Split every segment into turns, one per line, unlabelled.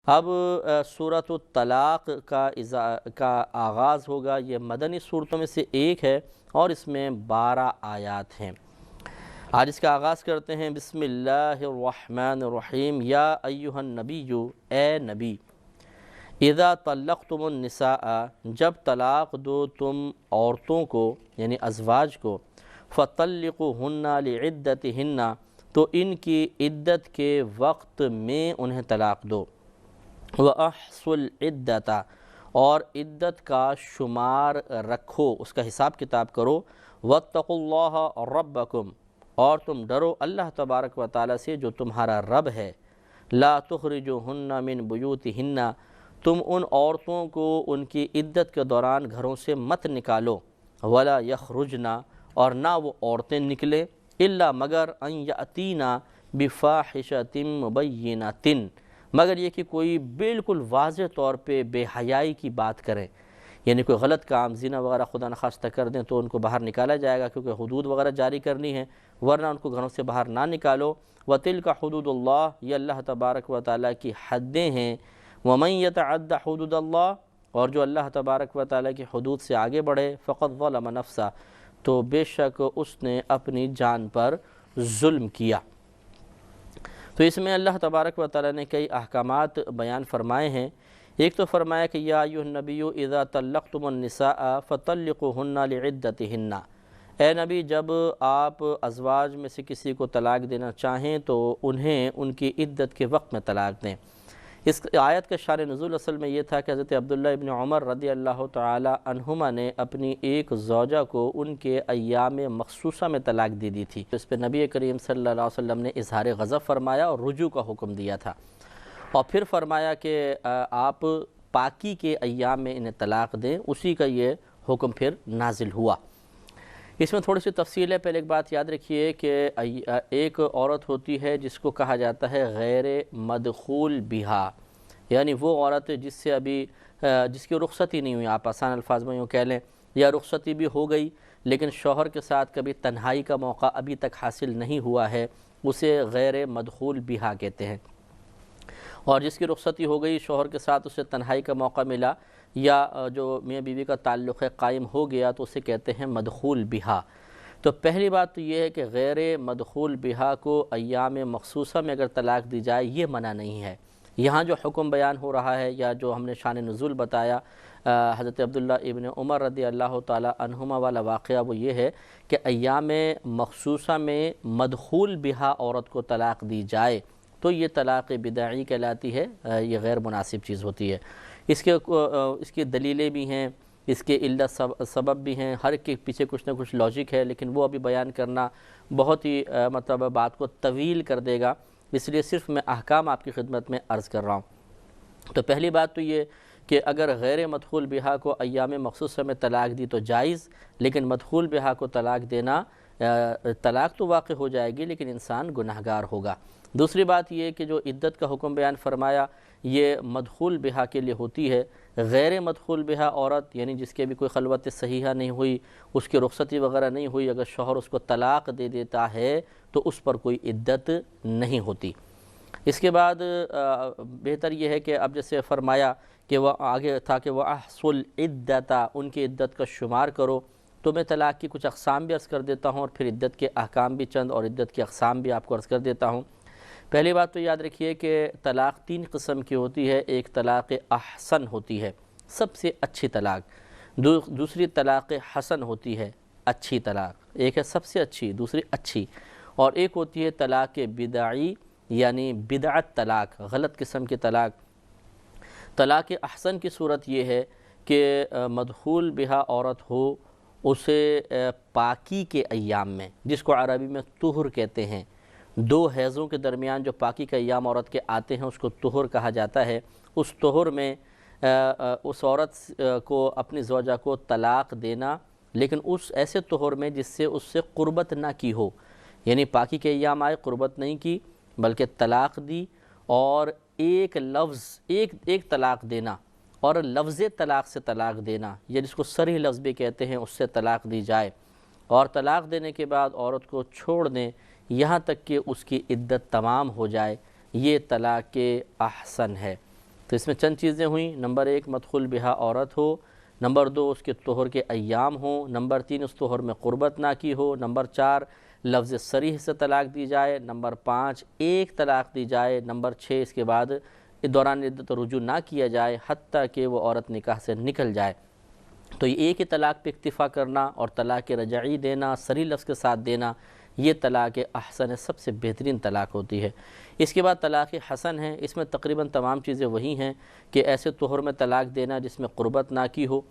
اب سورۃ الطلاق کا آغاز ہوگا۔ یہ مدنی صورتوں میں سے ایک ہے اور اس میں 12 آیات ہیں۔ آج اس کا آغاز کرتے ہیں۔ بسم اللہ الرحمن الرحیم۔ یا ایہا النبی، اے نبی، اذا طلقتم النساء، جب طلاق دو تم عورتوں کو یعنی ازواج کو، فطلقوہن لعدتہن، تو ان کی عدت کے وقت میں انہیں طلاق دو، وَأَحْصُوا الْعِدَّةَ، اور عدت کا شمار رکھو، اس کا حساب کتاب کرو، وَاتَّقُوا اللَّهَ رَبَّكُمْ، اور تم ڈرو اللہ تبارک و تعالیٰ سے جو تمہارا رب ہے، لَا تُخْرِجُوهُنَّ مِن بُيُوتِهِنَّ، تم ان عورتوں کو ان کی عدت کے دوران گھروں سے مت نکالو، وَلَا يَخْرُجْنَ، اور نہ وہ عورتیں نکلیں، إِلَّا مگر أَن يَأْتِينَ بِفَاحِشَةٍ مُبَيِّنَةٍ، مگر یہ کہ کوئی بالکل واضح طور پہ بے حیائی کی بات کریں، یعنی کوئی غلط کام زنا وغیرہ خدا نخواستہ کر دیں تو ان کو باہر نکالا جائے گا، کیونکہ حدود وغیرہ جاری کرنی ہے، ورنہ ان کو گھروں سے باہر نہ نکالو۔ وَتِلْكَ حُدُودُ اللَّهِ، یہ اللہ تبارک و تعالیٰ کی حدیں ہیں۔ وَمَن يَتَعَدَّ حُدُودَ اللَّهِ، اور جو اللہ تبارک و تعالیٰ کی حدود سے آگے بڑھے، فَقَدْ ظَلَمَ نَفْسَهُ، تو بے شک اس نے اپنی جان پر ظلم کیا۔ تو اس میں اللہ تبارک و تعالیٰ نے کئی احکامات بیان فرمائے ہیں۔ ایک تو فرمایا کہ یا ایھا النبی اذا طلقتم النساء فطلقوهن لعدتهن، اے نبی جب آپ ازواج میں سے کسی کو طلاق دینا چاہیں تو انہیں ان کی عدت کے وقت میں طلاق دیں۔ اس آیت کا شان نزول اصل میں یہ تھا کہ حضرت عبداللہ ابن عمر رضی اللہ تعالی عنہما نے اپنی ایک زوجہ کو ان کے ایام مخصوصہ میں طلاق دے دی تھی۔ اس پہ نبی کریم صلی اللہ علیہ وسلم نے اظہار غضب فرمایا اور رجوع کا حکم دیا تھا، اور پھر فرمایا کہ آپ پاکی کے ایام میں انہیں طلاق دیں، اسی کا یہ حکم پھر نازل ہوا۔ اس میں تھوڑی سی تفصیل ہے۔ پہلے ایک بات یاد رکھیے کہ ایک عورت ہوتی ہے جس کو کہا جاتا ہے غیر مدخول بہا، یعنی وہ عورت جس کی رخصتی نہیں ہوئی، آپ آسان الفاظ میں یوں کہہ لیں، یا رخصتی بھی ہو گئی لیکن شوہر کے ساتھ کبھی تنہائی کا موقع ابھی تک حاصل نہیں ہوا ہے، اسے غیر مدخول بہا کہتے ہیں۔ اور جس کی رخصتی ہو گئی، شوہر کے ساتھ اسے تنہائی کا موقع ملا، یا جو میاں بیوی کا تعلق ہے قائم ہو گیا، تو اسے کہتے ہیں مدخول بہا۔ تو پہلی بات تو یہ ہے کہ غیر مدخول بہا کو ایام مخصوصہ میں اگر طلاق دی جائے یہ منع نہیں ہے۔ یہاں جو حکم بیان ہو رہا ہے یا جو ہم نے شان نزول بتایا حضرت عبداللہ ابن عمر رضی اللہ تعالی عنہما والا واقعہ، وہ یہ ہے کہ ایام مخصوصہ میں مدخول بہا عورت کو طلاق دی جائے تو یہ طلاق بدعی کہلاتی ہے، یہ غیر مناسب چیز ہوتی ہے۔ اس کی دلیلیں بھی ہیں، اس کے علت سبب بھی ہیں، ہر کے پیچھے کچھ نہ کچھ لاجک ہے، لیکن وہ ابھی بیان کرنا بہت ہی بات کو طویل کر دے گا، اس لیے صرف میں احکام آپ کی خدمت میں عرض کر رہا ہوں۔ تو پہلی بات تو یہ کہ اگر غیر مدخول بہا کو ایام مخصوصہ میں طلاق دی تو جائز، لیکن مدخول بہا کو طلاق دینا، طلاق تو واقع ہو جائے گی لیکن انسان گناہگار ہوگا۔ دوسری بات یہ کہ جو عدت کا حکم بیان فرمایا یہ مدخول بہا کے لیے ہوتی ہے۔ غیر مدخول بہا عورت یعنی جس کے بھی کوئی خلوت صحیحہ نہیں ہوئی، اس کی رخصتی وغیرہ نہیں ہوئی، اگر شوہر اس کو طلاق دے دیتا ہے تو اس پر کوئی عدت نہیں ہوتی۔ اس کے بعد بہتر یہ ہے کہ اب جیسے فرمایا کہ وہ آگے تھا کہ وَأَحْصُوا الْعِدَّةَ، ان کی عدت کا شمار کرو، تو میں طلاق کی کچھ اقسام بھی عرض کر دیتا ہوں اور پھر عدت کے احکام بھی چند اور عدت کی اقسام بھی آپ کو عرض کر دیتا ہوں۔ پہلی بات تو یاد رکھیے کہ طلاق 3 قسم کی ہوتی ہے۔ ایک طلاق احسن ہوتی ہے، سب سے اچھی طلاق، دوسری طلاق حسن ہوتی ہے، اچھی طلاق، ایک ہے سب سے اچھی، دوسری اچھی، اور ایک ہوتی ہے طلاق بدعی یعنی بدعت طلاق، غلط قسم کی طلاق۔ طلاق احسن کی صورت یہ ہے کہ مدخول بہا عورت ہو، اسے پاکی کے ایام میں، جس کو عربی میں طہر کہتے ہیں، 2 حیضوں کے درمیان جو پاکی کے ایام عورت کے آتے ہیں اس کو طہر کہا جاتا ہے۔ اس طہر میں اس عورت کو اپنی زوجہ کو طلاق دینا، لیکن اس ایسے طہر میں جس سے اس سے قربت نہ کی ہو، یعنی پاکی کے ایام آئے، قربت نہیں کی بلکہ طلاق دی، اور ایک لفظ ایک طلاق دینا اور لفظ طلاق سے طلاق دینا، یا جس کو صریح لفظ بھی کہتے ہیں، اس سے طلاق دی جائے، اور طلاق دینے کے بعد عورت کو چھوڑ دیں یہاں تک کہ اس کی عدت تمام ہو جائے، یہ طلاق احسن ہے۔ تو اس میں چند چیزیں ہوئیں، نمبر 1 مدخول بہا عورت ہو، نمبر 2 اس کے طہر کے ایام ہوں، نمبر 3 اس طہر میں قربت نہ کی ہو، نمبر 4 لفظ صریح سے طلاق دی جائے، نمبر 5 ایک طلاق دی جائے، نمبر 6 اس کے بعد دوران عدت رجوع نہ کیا جائے حتیٰ کہ وہ عورت نکاح سے نکل جائے۔ تو یہ ایک ہی طلاق پہ اکتفا کرنا اور طلاق رجعی دینا، صریح لفظ کے ساتھ دینا، یہ طلاق احسن ہے، سب سے بہترین طلاق ہوتی ہے۔ اس کے بعد طلاق حسن ہے، اس میں تقریباً تمام چیزیں وہی ہیں کہ ایسے طہر میں طلاق دینا جس میں قربت نہ کی ہو،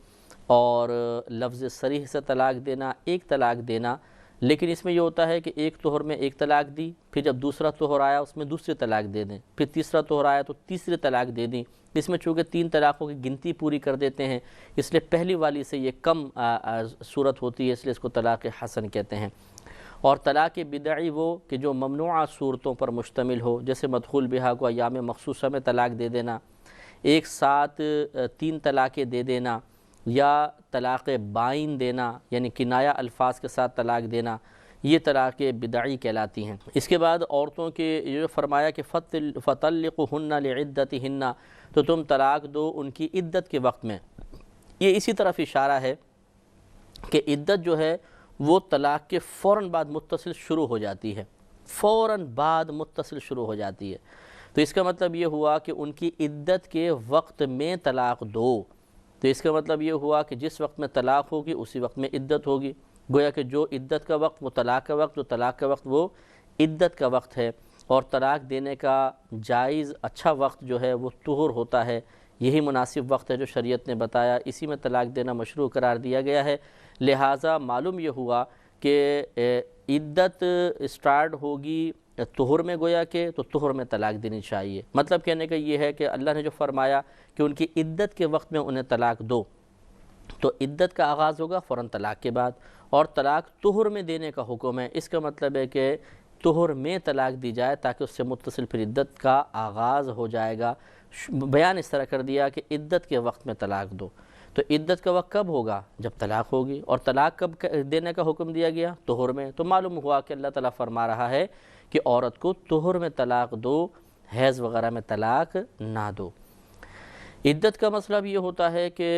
اور لفظ صریح سے طلاق دینا، ایک طلاق دینا، لیکن اس میں یہ ہوتا ہے کہ ایک طہر میں ایک طلاق دی، پھر جب دوسرا طہر آیا اس میں دوسری طلاق دے دیں، پھر تیسرا طہر آیا تو تیسری طلاق دے دیں۔ اس میں چونکہ 3 طلاقوں کی گنتی پوری کر دیتے ہیں، اس لیے پہلی والی سے یہ کم صورت ہوتی ہے، اس لیے اس کو طلاق حسن کہتے ہیں۔ اور طلاق بدعی وہ کہ جو ممنوعہ صورتوں پر مشتمل ہو، جیسے مدخول بہا کو ایام مخصوصہ میں طلاق دے دینا، ایک ساتھ 3 طلاقیں دے دینا، یا طلاق بائن دینا یعنی کنایہ الفاظ کے ساتھ طلاق دینا، یہ طلاق بدعی کہلاتی ہیں۔ اس کے بعد عورتوں کے یہ فرمایا کہ فَطَلِّقُهُنَّ لِعِدَّتِهِنَّ، تو تم طلاق دو ان کی عدت کے وقت میں۔ یہ اسی طرف اشارہ ہے کہ عدت جو ہے وہ طلاق کے فوراً بعد متصل شروع ہو جاتی ہے، فوراً بعد متصل شروع ہو جاتی ہے۔ تو اس کا مطلب یہ ہوا کہ ان کی عدت کے وقت میں طلاق دو، تو اس کا مطلب یہ ہوا کہ جس وقت میں طلاق ہوگی اسی وقت میں عدت ہوگی، گویا کہ جو عدت کا وقت وہ طلاق کا وقت، جو طلاق کا وقت وہ عدت کا وقت ہے۔ اور طلاق دینے کا جائز اچھا وقت جو ہے وہ طہر ہوتا ہے، یہی مناسب وقت ہے جو شریعت نے بتایا، اسی میں طلاق دینا مشروع قرار دیا گیا ہے۔ لہٰذا معلوم یہ ہوا کہ عدت اسٹارٹ ہوگی طہر میں، گویا کہ تو طہر میں طلاق دینی چاہیے۔ مطلب کہنے کا یہ ہے کہ اللہ نے جو فرمایا کہ ان کی عدت کے وقت میں انہیں طلاق دو، تو عدت کا آغاز ہوگا فوراً طلاق کے بعد، اور طلاق طہر میں دینے کا حکم ہے۔ اس کا مطلب ہے کہ طہر میں طلاق دی جائے تاکہ اس سے متصل پھر عدت کا آغاز ہو جائے گا۔ بیان اس طرح کر دیا کہ عدت کے وقت میں طلاق دو، تو عدت کا وقت کب ہوگا؟ جب طلاق ہوگی۔ اور طلاق کب دینے کا حکم دیا گیا؟ طہر میں۔ تو معلوم ہوا کہ اللہ تعالیٰ فرما رہا ہے کہ عورت کو طہر میں طلاق دو، حیض وغیرہ میں طلاق نہ دو۔ عدت کا مسئلہ بھی یہ ہوتا ہے کہ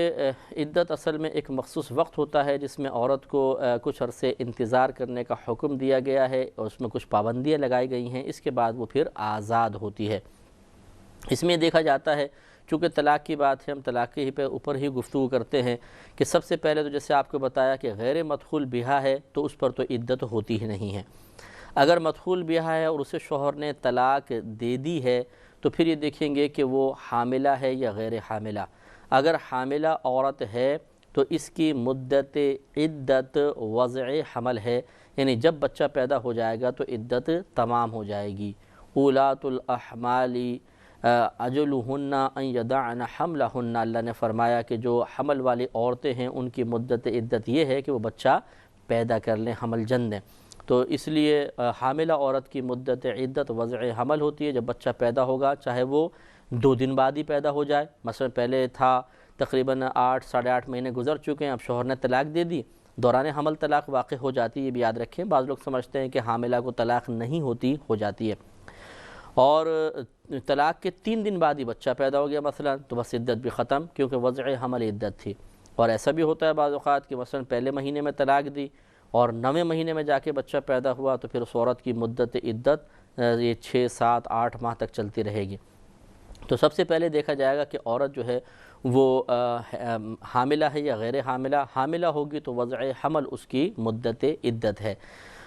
عدت اصل میں ایک مخصوص وقت ہوتا ہے جس میں عورت کو کچھ عرصے انتظار کرنے کا حکم دیا گیا ہے، اور اس میں کچھ پابندیاں لگائی گئی ہیں، اس کے بعد وہ پھر آزاد ہوتی ہے۔ اس میں دیکھا جاتا ہے چونکہ طلاق کی بات ہے، ہم طلاق کے ہی پہ اوپر ہی گفتگو کرتے ہیں، کہ سب سے پہلے تو جیسے آپ کو بتایا کہ غیر مدخول بہا ہے تو اس پر تو عدت ہوتی ہی نہیں ہے۔ اگر مدخول بہا ہے اور اسے شوہر نے طلاق دے دی ہے تو پھر یہ دیکھیں گے کہ وہ حاملہ ہے یا غیر حاملہ۔ اگر حاملہ عورت ہے تو اس کی مدت عدت وضع حمل ہے، یعنی جب بچہ پیدا ہو جائے گا تو عدت تمام ہو جائے گی۔ اولاۃ الاحمال اجلہن ان یضعن حملہن، اللہ نے فرمایا کہ جو حمل والی عورتیں ہیں ان کی مدت عدت یہ ہے کہ وہ بچہ پیدا کر لیں، حمل جن دیں۔ تو اس لیے حاملہ عورت کی مدت عدت وضع حمل ہوتی ہے جب بچہ پیدا ہوگا، چاہے وہ 2 دن بعد ہی پیدا ہو جائے، مثلا پہلے تھا تقریباً 8-8.5 مہینے گزر چکے ہیں، اب شوہر نے طلاق دے دی، دوران حمل طلاق واقع ہو جاتی ہے، یہ بھی یاد رکھیں۔ بعض لوگ سمجھتے ہیں کہ حاملہ کو طلاق نہیں ہوتی، ہو جاتی ہے، اور طلاق کے 3 دن بعد ہی بچہ پیدا ہو گیا مثلا، تو بس عدت بھی ختم، کیونکہ وضع حمل عدت تھی۔ اور ایسا بھی ہوتا ہے بعض اوقات کہ مثلا پہلے مہینے میں طلاق دی اور 9ویں مہینے میں جا کے بچہ پیدا ہوا، تو پھر اس عورت کی مدت عدت یہ 6, 7, 8 ماہ تک چلتی رہے گی۔ تو سب سے پہلے دیکھا جائے گا کہ عورت جو ہے وہ حاملہ ہے یا غیر حاملہ۔ حاملہ ہوگی تو وضع حمل اس کی مدت عدت ہے،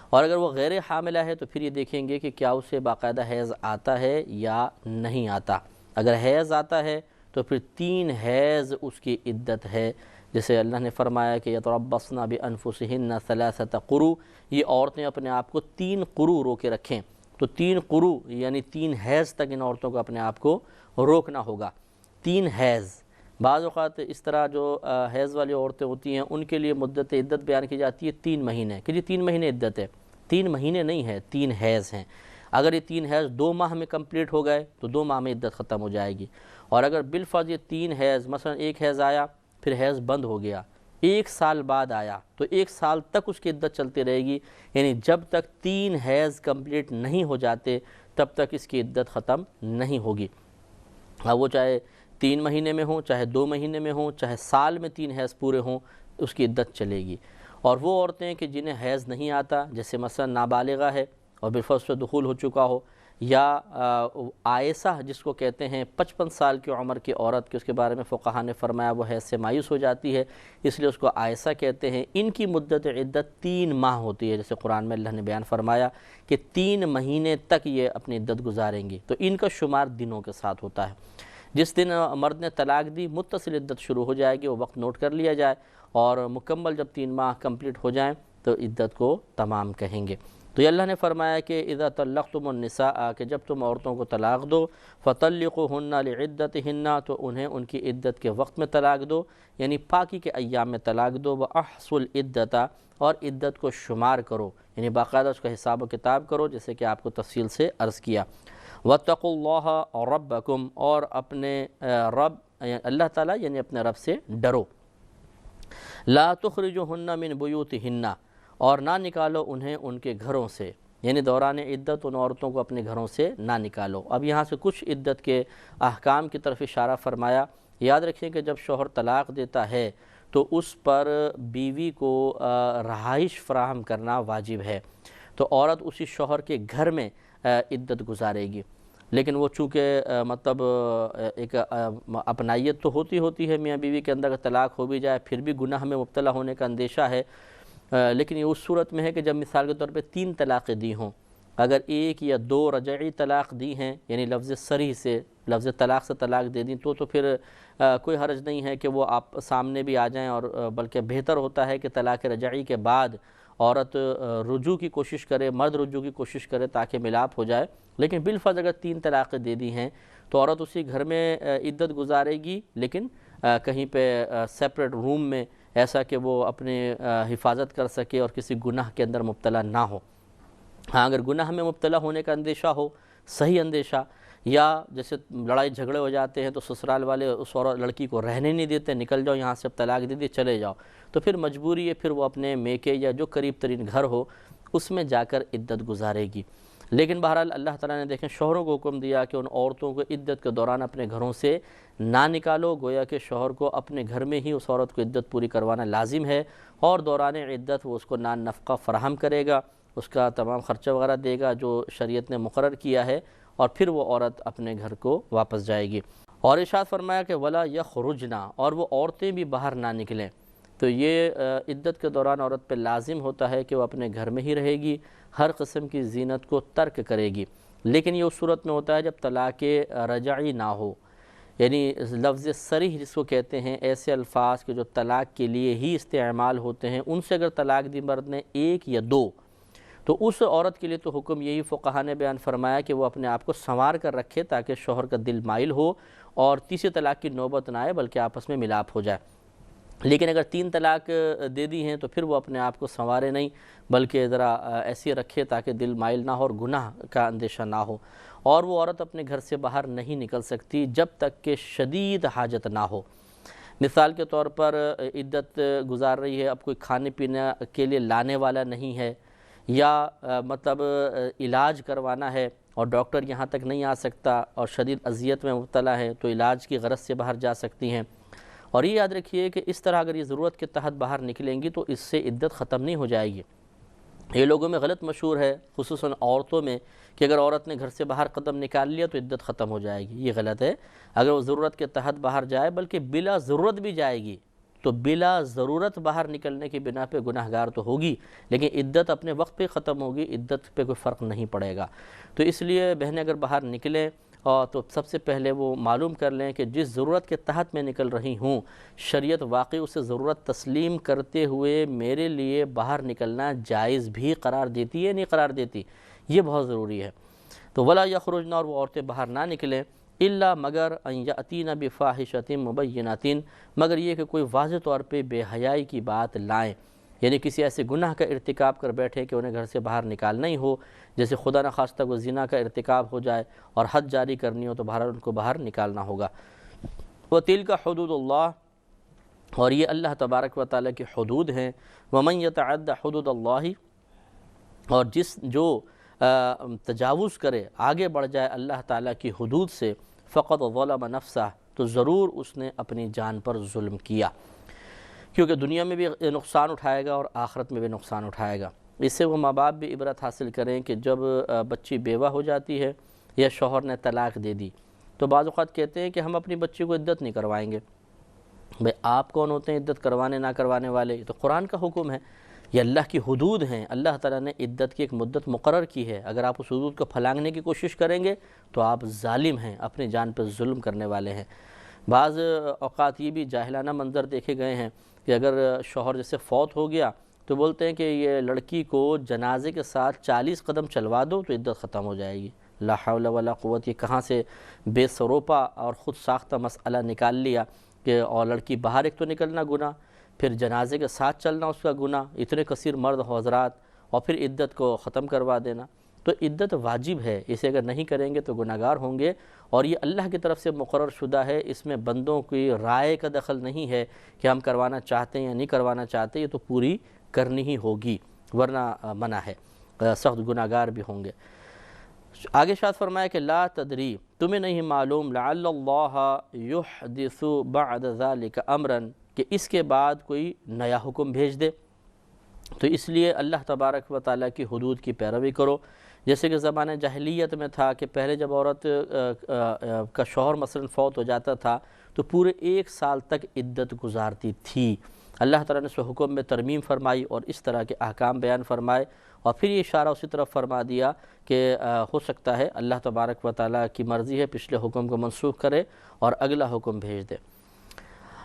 اور اگر وہ غیر حاملہ ہے تو پھر یہ دیکھیں گے کہ کیا اسے باقاعدہ حیض آتا ہے یا نہیں آتا۔ اگر حیض آتا ہے تو پھر 3 حیض اس کی عدت ہے، جیسے اللہ نے فرمایا کہ یتربصن بانفسہن 3 قروء، یہ عورتیں اپنے آپ کو 3 قروء روکے رکھیں۔ تو 3 قروء یعنی 3 حیض تک ان عورتوں کو اپنے آپ کو روکنا ہوگا۔ 3 حیض، بعض اوقات اس طرح جو حیض والی عورتیں ہوتی ہیں ان کے لیے مدت عدت بیان کی جاتی ہے 3 مہینے، کہ جی 3 مہینے عدت ہے۔ 3 مہینے نہیں ہے، 3 حیض ہیں۔ اگر یہ 3 حیض 2 ماہ میں کمپلیٹ ہو گئے تو 2 ماہ میں عدت ختم ہو جائے گی، اور اگر بالفرض یہ 3 حیض، مثلا ایک حیض آیا پھر حیض بند ہو گیا، 1 سال بعد آیا تو 1 سال تک اس کی عدت چلتی رہے گی، یعنی جب تک 3 حیض کمپلیٹ نہیں ہو جاتے تب تک اس کی عدت ختم نہیں ہوگی۔ وہ چاہے 3 مہینے میں ہوں، چاہے 2 مہینے میں ہوں، چاہے سال میں 3 حیض پورے ہوں، اس کی عدت چلے گی۔ اور وہ عورتیں کہ جنہیں حیض نہیں آتا، جیسے مثلا نابالغہ ہے اور بالفرض سے دخول ہو چکا ہو، یا آئسہ جس کو کہتے ہیں 55 سال کی عمر کی عورت، کہ اس کے بارے میں فقہاء نے فرمایا وہ حیض سے مایوس ہو جاتی ہے، اس لیے اس کو آئسہ کہتے ہیں۔ ان کی مدت عدت 3 ماہ ہوتی ہے، جیسے قرآن میں اللہ نے بیان فرمایا کہ 3 مہینے تک یہ اپنی عدت گزاریں گی، تو ان کا شمار دنوں کے ساتھ ہوتا ہے۔ جس دن مرد نے طلاق دی، متصل عدت شروع ہو جائے گی، وہ وقت نوٹ کر لیا جائے، اور مکمل جب 3 ماہ کمپلیٹ ہو جائیں تو عدت کو تمام کہیں گے۔ تو یہ اللہ نے فرمایا کہ اذا طلقتم النساء، کہ جب تم عورتوں کو طلاق دو، فطلقوهن لعدتهن، تو انہیں ان کی عدت کے وقت میں طلاق دو، یعنی پاکی کے ایام میں طلاق دو۔ واحصوا العدۃ، اور عدت کو شمار کرو، یعنی باقاعدہ اس کا حساب و کتاب کرو، جیسے کہ آپ کو تفصیل سے عرض کیا۔ واتقوا اللہ ربکم، اور اپنے رب اللہ تعالیٰ یعنی اپنے رب سے ڈرو۔ لا تخرجوهن من بیوتهن، اور نہ نکالو انہیں ان کے گھروں سے، یعنی دوران عدت ان عورتوں کو اپنے گھروں سے نہ نکالو۔ اب یہاں سے کچھ عدت کے احکام کی طرف اشارہ فرمایا۔ یاد رکھیں کہ جب شوہر طلاق دیتا ہے تو اس پر بیوی کو رہائش فراہم کرنا واجب ہے، تو عورت اسی شوہر کے گھر میں عدت گزارے گی۔ لیکن وہ چونکہ مطلب ایک اپنائیت تو ہوتی ہے میاں بیوی کے اندر، اگر طلاق ہو بھی جائے پھر بھی گناہ میں مبتلا ہونے کا اندیشہ ہے، لیکن یہ اس صورت میں ہے کہ جب مثال کے طور پہ 3 طلاقیں دی ہوں، اگر 1 یا 2 رجعی طلاق دی ہیں، یعنی لفظ صریح سے، لفظ طلاق سے طلاق دے دیں، تو پھر کوئی حرج نہیں ہے کہ وہ آپ سامنے بھی آ جائیں، اور بلکہ بہتر ہوتا ہے کہ طلاق رجعی کے بعد عورت رجوع کی کوشش کرے، مرد رجوع کی کوشش کرے تاکہ ملاپ ہو جائے۔ لیکن بالفرض اگر 3 طلاقیں دے دی ہیں تو عورت اسی گھر میں عدت گزارے گی، لیکن کہیں پہ سیپریٹ روم میں، ایسا کہ وہ اپنے حفاظت کر سکے اور کسی گناہ کے اندر مبتلا نہ ہو۔ ہاں اگر گناہ میں مبتلا ہونے کا اندیشہ ہو، صحیح اندیشہ، یا جیسے لڑائی جھگڑے ہو جاتے ہیں تو سسرال والے اس لڑکی کو رہنے نہیں دیتے، نکل جاؤ یہاں سے، اب طلاق دے دی چلے جاؤ، تو پھر مجبوری ہے، پھر وہ اپنے میکے یا جو قریب ترین گھر ہو اس میں جا کر عدت گزارے گی۔ لیکن بہرحال اللہ تعالیٰ نے دیکھیں شوہروں کو حکم دیا کہ ان عورتوں کو عدت کے دوران اپنے گھروں سے نہ نکالو، گویا کہ شوہر کو اپنے گھر میں ہی اس عورت کو عدت پوری کروانا لازم ہے، اور دوران عدت وہ اس کو نان نفقہ فراہم کرے گا، اس کا تمام خرچہ وغیرہ دے گا جو شریعت نے مقرر کیا ہے، اور پھر وہ عورت اپنے گھر کو واپس جائے گی۔ اور ارشاد فرمایا کہ ولا یخرجن، اور وہ عورتیں بھی باہر نہ نکلیں۔ تو یہ عدت کے دوران عورت پہ لازم ہوتا ہے کہ وہ اپنے گھر میں ہی رہے گی، ہر قسم کی زینت کو ترک کرے گی، لیکن یہ اس صورت میں ہوتا ہے جب طلاق رجعی نہ ہو، یعنی لفظ صریح جس کو کہتے ہیں، ایسے الفاظ کے جو طلاق کے لیے ہی استعمال ہوتے ہیں، ان سے اگر طلاق دی مرد نے 1 یا 2، تو اس عورت کے لیے تو حکم یہی فقہاء نے بیان فرمایا کہ وہ اپنے آپ کو سنوار کر رکھے تاکہ شوہر کا دل مائل ہو اور تیسری طلاق کی نوبت نہ آئے بلکہ آپس میں ملاپ ہو جائے۔ لیکن اگر 3 طلاق دے دی ہیں تو پھر وہ اپنے آپ کو سنوارے نہیں، بلکہ ذرا ایسی رکھے تاکہ دل مائل نہ ہو اور گناہ کا اندیشہ نہ ہو۔ اور وہ عورت اپنے گھر سے باہر نہیں نکل سکتی جب تک کہ شدید حاجت نہ ہو۔ مثال کے طور پر عدت گزار رہی ہے، اب کوئی کھانے پینے کے لیے لانے والا نہیں ہے، یا مطلب علاج کروانا ہے اور ڈاکٹر یہاں تک نہیں آ سکتا اور شدید اذیت میں مبتلا ہے، تو علاج کی غرض سے باہر جا سکتی ہیں۔ اور یہ یاد رکھیے کہ اس طرح اگر یہ ضرورت کے تحت باہر نکلیں گی تو اس سے عدت ختم نہیں ہو جائے گی۔ یہ لوگوں میں غلط مشہور ہے، خصوصاً عورتوں میں، کہ اگر عورت نے گھر سے باہر قدم نکال لیا تو عدت ختم ہو جائے گی۔ یہ غلط ہے، اگر وہ ضرورت کے تحت باہر جائے، بلکہ بلا ضرورت بھی جائے گی، تو بلا ضرورت باہر نکلنے کی بنا پہ گناہ گار تو ہوگی، لیکن عدت اپنے وقت پہ ختم ہوگی، عدت پہ کوئی فرق نہیں پڑے گا۔ تو اس لیے بہنیں اگر باہر نکلیں تو سب سے پہلے وہ معلوم کر لیں کہ جس ضرورت کے تحت میں نکل رہی ہوں، شریعت واقعی اسے ضرورت تسلیم کرتے ہوئے میرے لیے باہر نکلنا جائز بھی قرار دیتی ہے نہیں قرار دیتی، یہ بہت ضروری ہے۔ تو ولا یخرجن، اور وہ عورتیں باہر نہ نکلیں، الا مگر ان یاتین بفاحشۃ مبینۃ، مگر یہ کہ کوئی واضح طور پہ بے حیائی کی بات لائیں، یعنی کسی ایسے گناہ کا ارتکاب کر بیٹھے کہ انہیں گھر سے باہر نکالنا ہی ہو، جیسے خدا نخواستہ کو زنا کا ارتکاب ہو جائے اور حد جاری کرنی ہو تو بہرحال ان کو باہر نکالنا ہوگا۔ وَتِلْكَ حُدُودُ اللَّهِ، اور یہ اللہ تبارک و تعالیٰ کی حدود ہیں۔ وَمَنْ يَتَعَدَّ حُدُودَ اللَّهِ، اور جو تجاوز کرے، آگے بڑھ جائے اللہ تعالیٰ کی حدود سے، فَقَدْ ظَلَمَ نَفْسَهُ، تو ضرور اس نے اپنی جان پر ظلم کیا، کیونکہ دنیا میں بھی نقصان اٹھائے گا اور آخرت میں بھی نقصان اٹھائے گا۔ اس سے وہ ماں باپ بھی عبرت حاصل کریں کہ جب بچی بیوہ ہو جاتی ہے یا شوہر نے طلاق دے دی تو بعض اوقات کہتے ہیں کہ ہم اپنی بچی کو عدت نہیں کروائیں گے۔ بھئی آپ کون ہوتے ہیں عدت کروانے نہ کروانے والے؟ یہ تو قرآن کا حکم ہے، یہ اللہ کی حدود ہیں، اللہ تعالیٰ نے عدت کی ایک مدت مقرر کی ہے۔ اگر آپ اس حدود کو پھلانگنے کی کوشش کریں گے تو آپ ظالم ہیں، اپنی جان پر ظلم کرنے والے ہیں۔ بعض اوقات یہ بھی جاہلانہ منظر دیکھے گئے ہیں کہ اگر شوہر جیسے فوت ہو گیا تو بولتے ہیں کہ یہ لڑکی کو جنازے کے ساتھ 40 قدم چلوا دو تو عدت ختم ہو جائے گی۔ لا حول ولا قوت، یہ کہاں سے بے سروپا اور خود ساختہ مسئلہ نکال لیا کہ اور لڑکی باہر ایک تو نکلنا گناہ، پھر جنازے کے ساتھ چلنا اس کا گناہ، اتنے کثیر مرد حضرات، اور پھر عدت کو ختم کروا دینا۔ تو عدت واجب ہے، اسے اگر نہیں کریں گے تو گناہگار ہوں گے، اور یہ اللہ کی طرف سے مقرر شدہ ہے، اس میں بندوں کی رائے کا دخل نہیں ہے کہ ہم کروانا چاہتے ہیں یا نہیں کروانا چاہتے، یہ تو پوری کرنی ہی ہوگی ورنہ منع ہے، سخت گناہگار بھی ہوں گے۔ آگے شاد فرمایا کہ لا تدری، تمہیں نہیں معلوم، لعل اللہ یحدث بعد ذلک امرا، کہ اس کے بعد کوئی نیا حکم بھیج دے۔ تو اس لیے اللہ تبارک و تعالیٰ کی حدود کی پیروی کرو، جیسے کہ زمانہ جاہلیت میں تھا کہ پہلے جب عورت کا شوہر مثلا فوت ہو جاتا تھا تو پورے 1 سال تک عدت گزارتی تھی۔ اللہ تعالیٰ نے اس حکم میں ترمیم فرمائی اور اس طرح کے احکام بیان فرمائے، اور پھر یہ اشارہ اسی طرف فرما دیا کہ ہو سکتا ہے اللہ تبارک و تعالیٰ کی مرضی ہے پچھلے حکم کو منسوخ کرے اور اگلا حکم بھیج دے۔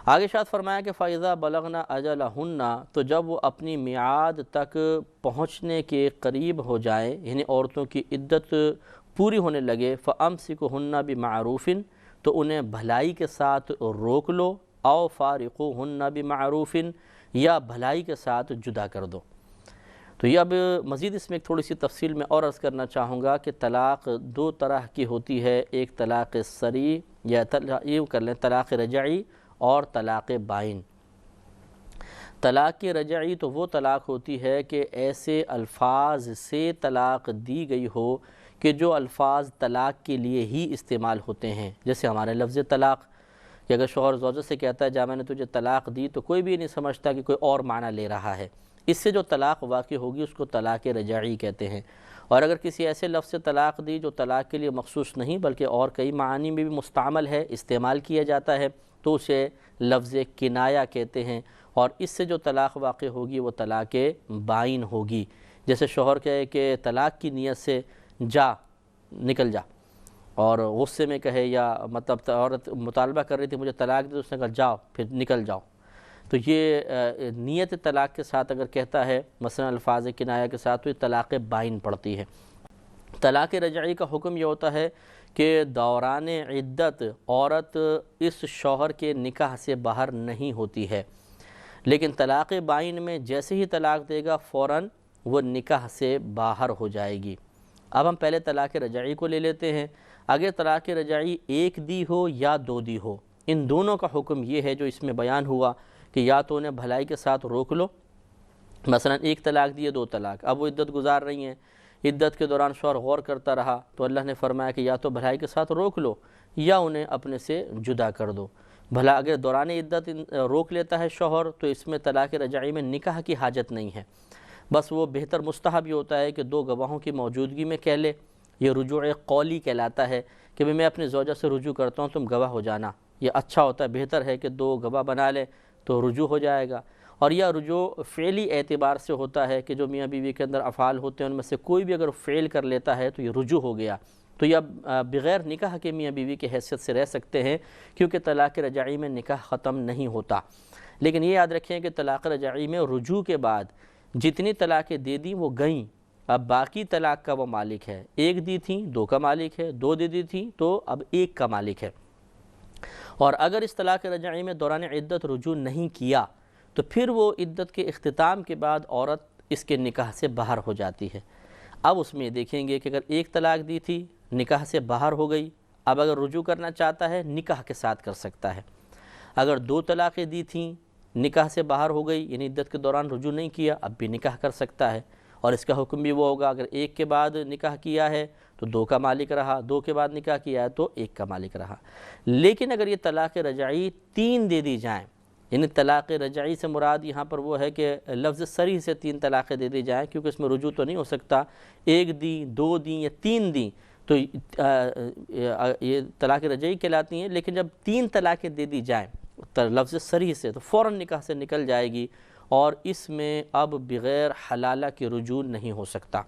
آگے شاد فرمایا کہ فَإِذَا بَلَغْنَا أَجَلَهُنَّ، تو جب وہ اپنی میعاد تک پہنچنے کے قریب ہو جائیں، یعنی عورتوں کی عدت پوری ہونے لگے، فَأَمْسِكُهُنَّ بِمَعْرُوفٍ، تو انہیں بھلائی کے ساتھ روک لو، أَوْ فَارِقُوهُنَّ بِمَعْرُوفٍ، یا بھلائی کے ساتھ جدا کر دو۔ تو یہ اب مزید اس میں ایک تھوڑی سی تفصیل میں اور عرض کرنا چاہوں گا کہ طلاق 2 طرح کی ہوتی ہے، ایک طلاق صریح، یا یہ کر لیں طلاق رجعی اور طلاق بائن۔ طلاق رجعی تو وہ طلاق ہوتی ہے کہ ایسے الفاظ سے طلاق دی گئی ہو کہ جو الفاظ طلاق کے لیے ہی استعمال ہوتے ہیں، جیسے ہمارے لفظ طلاق، کہ اگر شوہر زوجہ سے کہتا ہے جا میں نے تجھے طلاق دی تو کوئی بھی نہیں سمجھتا کہ کوئی اور معنی لے رہا ہے، اس سے جو طلاق واقع ہوگی اس کو طلاق رجعی کہتے ہیں۔ اور اگر کسی ایسے لفظ سے طلاق دی جو طلاق کے لیے مخصوص نہیں بلکہ اور کئی معانی میں بھی مستعمل ہے، استعمال کیا جاتا ہے، تو اسے لفظ کنایہ کہتے ہیں، اور اس سے جو طلاق واقع ہوگی وہ طلاق بائن ہوگی۔ جیسے شوہر کہے کہ طلاق کی نیت سے جا، نکل جا، اور غصے میں کہے، یا مطلب عورت مطالبہ کر رہی تھی مجھے طلاق دے، اس نے کہا جاؤ پھر نکل جاؤ، تو یہ نیت طلاق کے ساتھ اگر کہتا ہے مثلا الفاظ کنایہ کے ساتھ تو یہ طلاق بائن پڑتی ہے۔ طلاق رجعی کا حکم یہ ہوتا ہے کہ دوران عدت عورت اس شوہر کے نکاح سے باہر نہیں ہوتی ہے، لیکن طلاق بائن میں جیسے ہی طلاق دے گا فوراً وہ نکاح سے باہر ہو جائے گی۔ اب ہم پہلے طلاق رجعی کو لے لیتے ہیں۔ اگر طلاق رجعی 1 دی ہو یا 2 دی ہو، ان دونوں کا حکم یہ ہے جو اس میں بیان ہوا کہ یا تو انہیں بھلائی کے ساتھ روک لو، مثلا 1 طلاق دیے 2 طلاق، اب وہ عدت گزار رہی ہیں، عدت کے دوران شوہر غور کرتا رہا تو اللہ نے فرمایا کہ یا تو بھلائی کے ساتھ روک لو یا انہیں اپنے سے جدا کر دو۔ بھلا اگر دوران عدت روک لیتا ہے شوہر تو اس میں طلاق رجعی میں نکاح کی حاجت نہیں ہے، بس وہ بہتر مستحب یہ ہوتا ہے کہ 2 گواہوں کی موجودگی میں کہہ لے، یہ رجوع قولی کہلاتا ہے کہ میں اپنی زوجہ سے رجوع کرتا ہوں تم گواہ ہو جانا، یہ اچھا ہوتا ہے، بہتر ہے کہ 2 گواہ بنا لے تو رجوع ہو جائے گا۔ اور یہ رجوع فعلی اعتبار سے ہوتا ہے کہ جو میاں بیوی کے اندر افعال ہوتے ہیں ان میں سے کوئی بھی اگر فعل کر لیتا ہے تو یہ رجوع ہو گیا، تو یہ بغیر نکاح کے میاں بیوی کی حیثیت سے رہ سکتے ہیں، کیونکہ طلاق رجعی میں نکاح ختم نہیں ہوتا۔ لیکن یہ یاد رکھیں کہ طلاق رجعی میں رجوع کے بعد جتنی طلاقیں دے دیں وہ گئیں، اب باقی طلاق کا وہ مالک ہے، 1 دی تھیں 2 کا مالک ہے، 2 دی تھیں تو اب 1 کا مالک ہے۔ اور اگر اس طلاق رجعی میں دوران عدت رجوع نہیں کیا تو پھر وہ عدت کے اختتام کے بعد عورت اس کے نکاح سے باہر ہو جاتی ہے۔ اب اس میں دیکھیں گے کہ اگر 1 طلاق دی تھی نکاح سے باہر ہو گئی، اب اگر رجوع کرنا چاہتا ہے نکاح کے ساتھ کر سکتا ہے۔ اگر 2 طلاقیں دی تھیں نکاح سے باہر ہو گئی، یعنی عدت کے دوران رجوع نہیں کیا، اب بھی نکاح کر سکتا ہے۔ اور اس کا حکم بھی وہ ہوگا اگر ایک کے بعد نکاح کیا ہے تو 2 کا مالک رہا، 2 کے بعد نکاح کیا ہے تو 1 کا مالک رہا۔ لیکن اگر یہ طلاق رجعی 3 دے دی جائیں، یعنی طلاق رجعی سے مراد یہاں پر وہ ہے کہ لفظ صریح سے 3 طلاقیں دے دی جائیں، کیونکہ اس میں رجوع تو نہیں ہو سکتا، 1 دی، 2 دی یا 3 دی تو یہ طلاق رجعی کہلاتی ہیں۔ لیکن جب 3 طلاقیں دے دی جائیں لفظ صریح سے تو فوراً نکاح سے نکل جائے گی، اور اس میں اب بغیر حلالہ کے رجوع نہیں ہو سکتا۔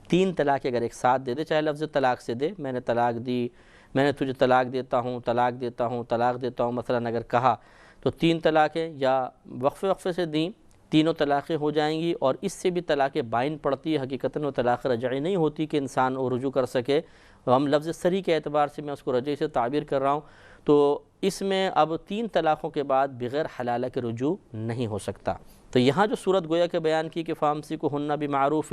3 طلاق اگر ایک ساتھ دے دے، چاہے لفظ طلاق سے دے، میں نے طلاق دی، میں نے تجھے طلاق دیتا ہوں، طلاق دیتا ہوں، طلاق دیتا ہوں، مثلاً اگر کہا تو 3 طلاقیں یا وقفے سے دیں، تینوں طلاقیں ہو جائیں گی، اور اس سے بھی طلاق بائن پڑتی ہے۔ حقیقتاً وہ طلاق رجعی نہیں ہوتی کہ انسان وہ رجوع کر سکے، ہم لفظ صریح کے اعتبار سے میں اس کو رجعی سے تعبیر کر رہا ہوں، تو اس میں اب 3 طلاقوں کے بعد بغیر حلالہ کے رجوع نہیں ہو سکتا۔ تو یہاں جو صورت گویا کہ بیان کی کہ فامسکوہن بمعروف،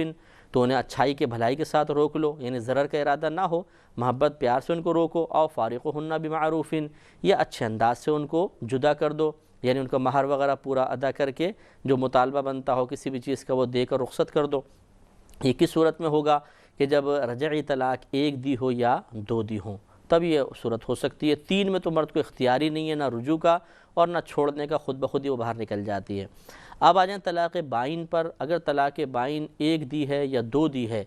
تو انہیں اچھائی کے بھلائی کے ساتھ روک لو، یعنی ضرر کا ارادہ نہ ہو، محبت پیار سے ان کو روکو، او فارقوہن بمعروف، یا اچھے انداز سے ان کو جدا کر دو، یعنی ان کا مہر وغیرہ پورا ادا کر کے جو مطالبہ بنتا ہو کسی بھی چیز کا وہ دے کر رخصت کر دو۔ یہ کس صورت میں ہوگا کہ جب رجعی طلاق 1 دی ہو یا 2 دی ہوں، تب یہ صورت ہو سکتی ہے۔ 3 میں تو مرد کو اختیاری نہیں ہے، نہ رجوع کا اور نہ چھوڑنے کا، خود بخود ہی وہ باہر نکل جاتی ہے۔ اب آ جائیں طلاق بائن پر۔ اگر طلاق بائن 1 دی ہے یا 2 دی ہے،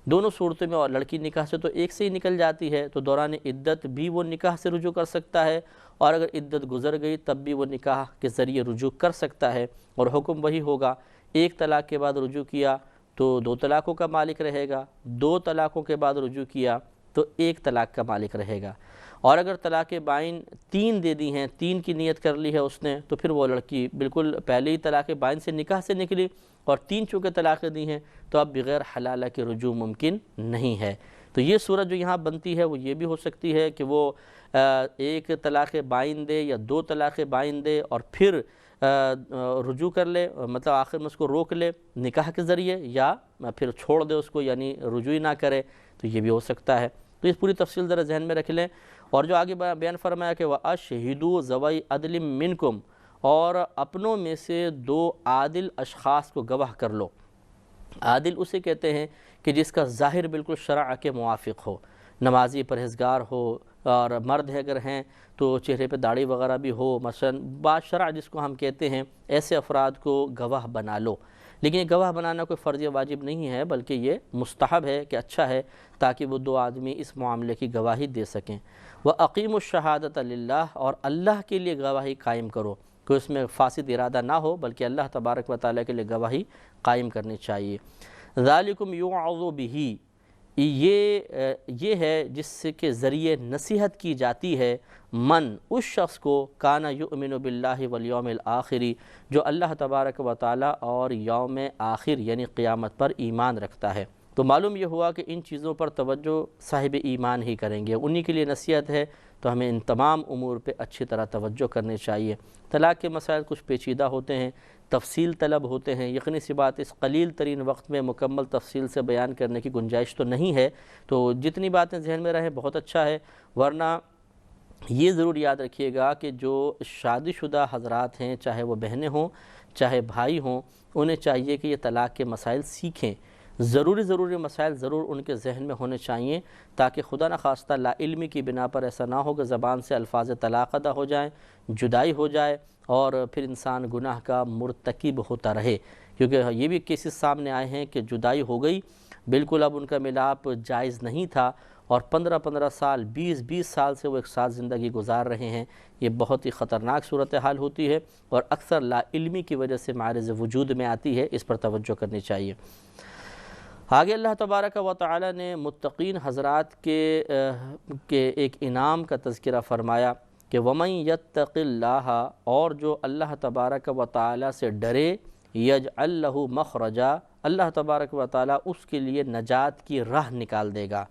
دونوں صورتوں میں، اور لڑکی نکاح سے تو 1 سے ہی نکل جاتی ہے، تو دوران عدت بھی وہ نکاح سے رجوع کر سکتا ہے، اور اگر عدت گزر گئی تب بھی وہ نکاح کے ذریعے رجوع کر سکتا ہے، اور حکم وہی ہوگا۔ 1 طلاق کے بعد رجوع کیا تو 2 طلاقوں کا مالک رہے گا، 2 طلاقوں کے بعد رجوع کیا تو 1 طلاق کا مالک رہے گا، اور اگر طلاق بائن 3 دے دی ہیں، 3 کی نیت کر لی ہے اس نے، تو پھر وہ لڑکی بالکل پہلے ہی طلاق بائن سے نکاح سے نکلی، اور 3 چونکہ طلاقیں دی ہیں تو اب بغیر حلالہ کے رجوع ممکن نہیں ہے۔ تو یہ صورت جو یہاں بنتی ہے وہ یہ بھی ہو سکتی ہے کہ وہ 1 طلاق بائن دے یا 2 طلاق بائن دے اور پھر رجوع کر لے، مطلب آخر میں اس کو روک لے نکاح کے ذریعے، یا پھر چھوڑ دے اس کو، یعنی رجوع ہی نہ کرے، تو یہ بھی ہو سکتا ہے۔ تو اس پوری تفصیل ذرا ذہن میں رکھ لیں۔ اور جو آگے بیان فرمایا کہ وَأَشْهِدُوا ذَوَيْ عَدْلٍ مِّنْكُمْ، اور اپنوں میں سے 2 عادل اشخاص کو گواہ کر لو۔ عادل اسے کہتے ہیں کہ جس کا ظاہر بالکل شرع کے موافق ہو، نمازی پرہیزگار ہو، اور مرد ہے اگر ہیں تو چہرے پہ داڑھی وغیرہ بھی ہو، مثلا باشرع جس کو ہم کہتے ہیں، ایسے افراد کو گواہ بنا لو۔ لیکن یہ گواہ بنانا کوئی فرض یا واجب نہیں ہے، بلکہ یہ مستحب ہے کہ اچھا ہے، تاکہ وہ 2 آدمی اس معاملے کی گواہی دے سکیں۔ وَأَقِيمُوا الشَّهَادَةَ لِلَّهِ، اور اللہ کے لیے گواہی قائم کرو، کہ اس میں فاسد ارادہ نہ ہو، بلکہ اللہ تبارک و تعالیٰ کے لیے گواہی قائم کرنی چاہیے۔ ذَلِكُمْ يُوعَظُ بِهِ، یہ ہے جس کے ذریعے نصیحت کی جاتی ہے، من اس شخص کو کانا یؤمن باللہ والیوم الآخر، جو اللہ تبارک و تعالیٰ اور یوم آخر یعنی قیامت پر ایمان رکھتا ہے۔ تو معلوم یہ ہوا کہ ان چیزوں پر توجہ صاحب ایمان ہی کریں گے، انہی کے لیے نصیحت ہے، تو ہمیں ان تمام امور پہ اچھی طرح توجہ کرنی چاہیے۔ طلاق کے مسائل کچھ پیچیدہ ہوتے ہیں، تفصیل طلب ہوتے ہیں، یقینی سی بات اس قلیل ترین وقت میں مکمل تفصیل سے بیان کرنے کی گنجائش تو نہیں ہے، تو جتنی باتیں ذہن میں رہیں بہت اچھا ہے، ورنہ یہ ضرور یاد رکھیے گا کہ جو شادی شدہ حضرات ہیں، چاہے وہ بہنیں ہوں چاہے بھائی ہوں، انہیں چاہیے کہ یہ طلاق کے مسائل سیکھیں، ضروری مسائل ضرور ان کے ذہن میں ہونے چاہیے، تاکہ خدا نخواستہ لا علمی کی بنا پر ایسا نہ ہو کہ زبان سے الفاظ طلاق ادا ہو جائیں، جدائی ہو جائے، اور پھر انسان گناہ کا مرتکب ہوتا رہے۔ کیونکہ یہ بھی کیسز سامنے آئے ہیں کہ جدائی ہو گئی، بالکل اب ان کا ملاپ جائز نہیں تھا، اور 15 سال 20 سال سے وہ ایک ساتھ زندگی گزار رہے ہیں۔ یہ بہت ہی خطرناک صورتحال ہوتی ہے، اور اکثر لا علمی کی وجہ سے معرض وجود میں آتی ہے، اس پر توجہ کرنی چاہیے۔ آگے اللہ تبارک و تعالی نے متقین حضرات کے ایک انعام کا تذکرہ فرمایا کہ وَمَن يَتَّقِ اللَّهَ، اور جو اللہ تبارک و تعالی سے ڈرے، يَجْعَلْ لَهُ مَخْرَجًا، اللہ تبارک و تعالی اس کے لیے نجات کی راہ نکال دے گا،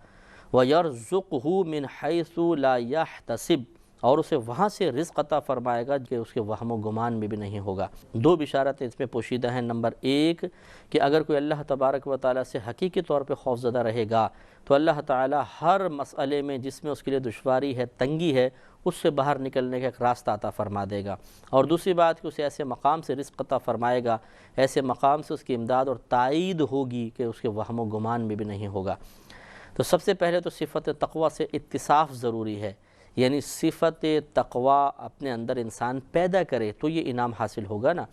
وَيَرْزُقْهُ مِنْ حَيْثُ لَا يَحْتَسِبْ، اور اسے وہاں سے رزق عطا فرمائے گا کہ اس کے وہم و گمان میں بھی نہیں ہوگا۔ دو بشارتیں اس میں پوشیدہ ہیں۔ نمبر ایک کہ اگر کوئی اللہ تبارک و تعالیٰ سے حقیقی طور پہ خوفزدہ رہے گا تو اللہ تعالیٰ ہر مسئلے میں جس میں اس کے لیے دشواری ہے، تنگی ہے، اس سے باہر نکلنے کا ایک راستہ عطا فرما دے گا۔ اور دوسری بات کہ اسے ایسے مقام سے رزق عطا فرمائے گا، ایسے مقام سے اس کی امداد اور تائید ہوگی کہ اس کے وہم و گمان میں بھی نہیں ہوگا۔ تو سب سے پہلے تو صفت تقوی سے اتصاف ضروری ہے، یعنی صفت تقوی اپنے اندر انسان پیدا کرے تو یہ انعام حاصل ہوگا نا۔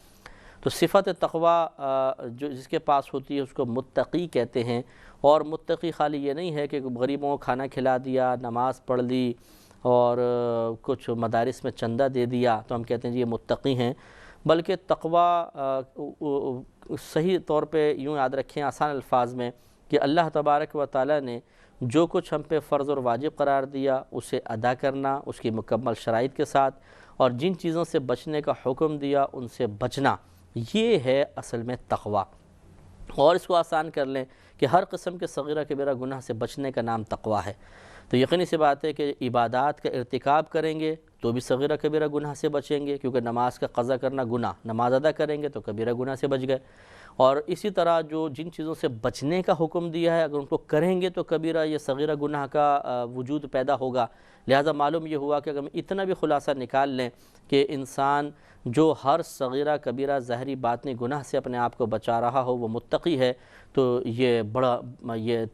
تو صفت تقوی جو جس کے پاس ہوتی ہے اس کو متقی کہتے ہیں، اور متقی خالی یہ نہیں ہے کہ غریبوں کو کھانا کھلا دیا، نماز پڑھ لی اور کچھ مدارس میں چندہ دے دیا تو ہم کہتے ہیں جی یہ متقی ہیں، بلکہ تقوی صحیح طور پہ یوں یاد رکھیں آسان الفاظ میں کہ اللہ تبارک و تعالیٰ نے جو کچھ ہم پہ فرض اور واجب قرار دیا اسے ادا کرنا اس کی مکمل شرائط کے ساتھ، اور جن چیزوں سے بچنے کا حکم دیا ان سے بچنا، یہ ہے اصل میں تقوی۔ اور اس کو آسان کر لیں کہ ہر قسم کے صغیرہ کبیرہ گناہ سے بچنے کا نام تقوی ہے۔ تو یقینی سی بات ہے کہ عبادات کا ارتکاب کریں گے تو بھی صغیرہ کبیرہ گناہ سے بچیں گے، کیونکہ نماز کا قضا کرنا گناہ، نماز ادا کریں گے تو کبیرہ گناہ سے بچ گئے۔ اور اسی طرح جو جن چیزوں سے بچنے کا حکم دیا ہے اگر ان کو کریں گے تو کبیرہ یا صغیرہ گناہ کا وجود پیدا ہوگا۔ لہٰذا معلوم یہ ہوا کہ اگر ہم اتنا بھی خلاصہ نکال لیں کہ انسان جو ہر صغیرہ کبیرہ ظاہری باطنی گناہ سے اپنے آپ کو بچا رہا ہو وہ متقی ہے، تو یہ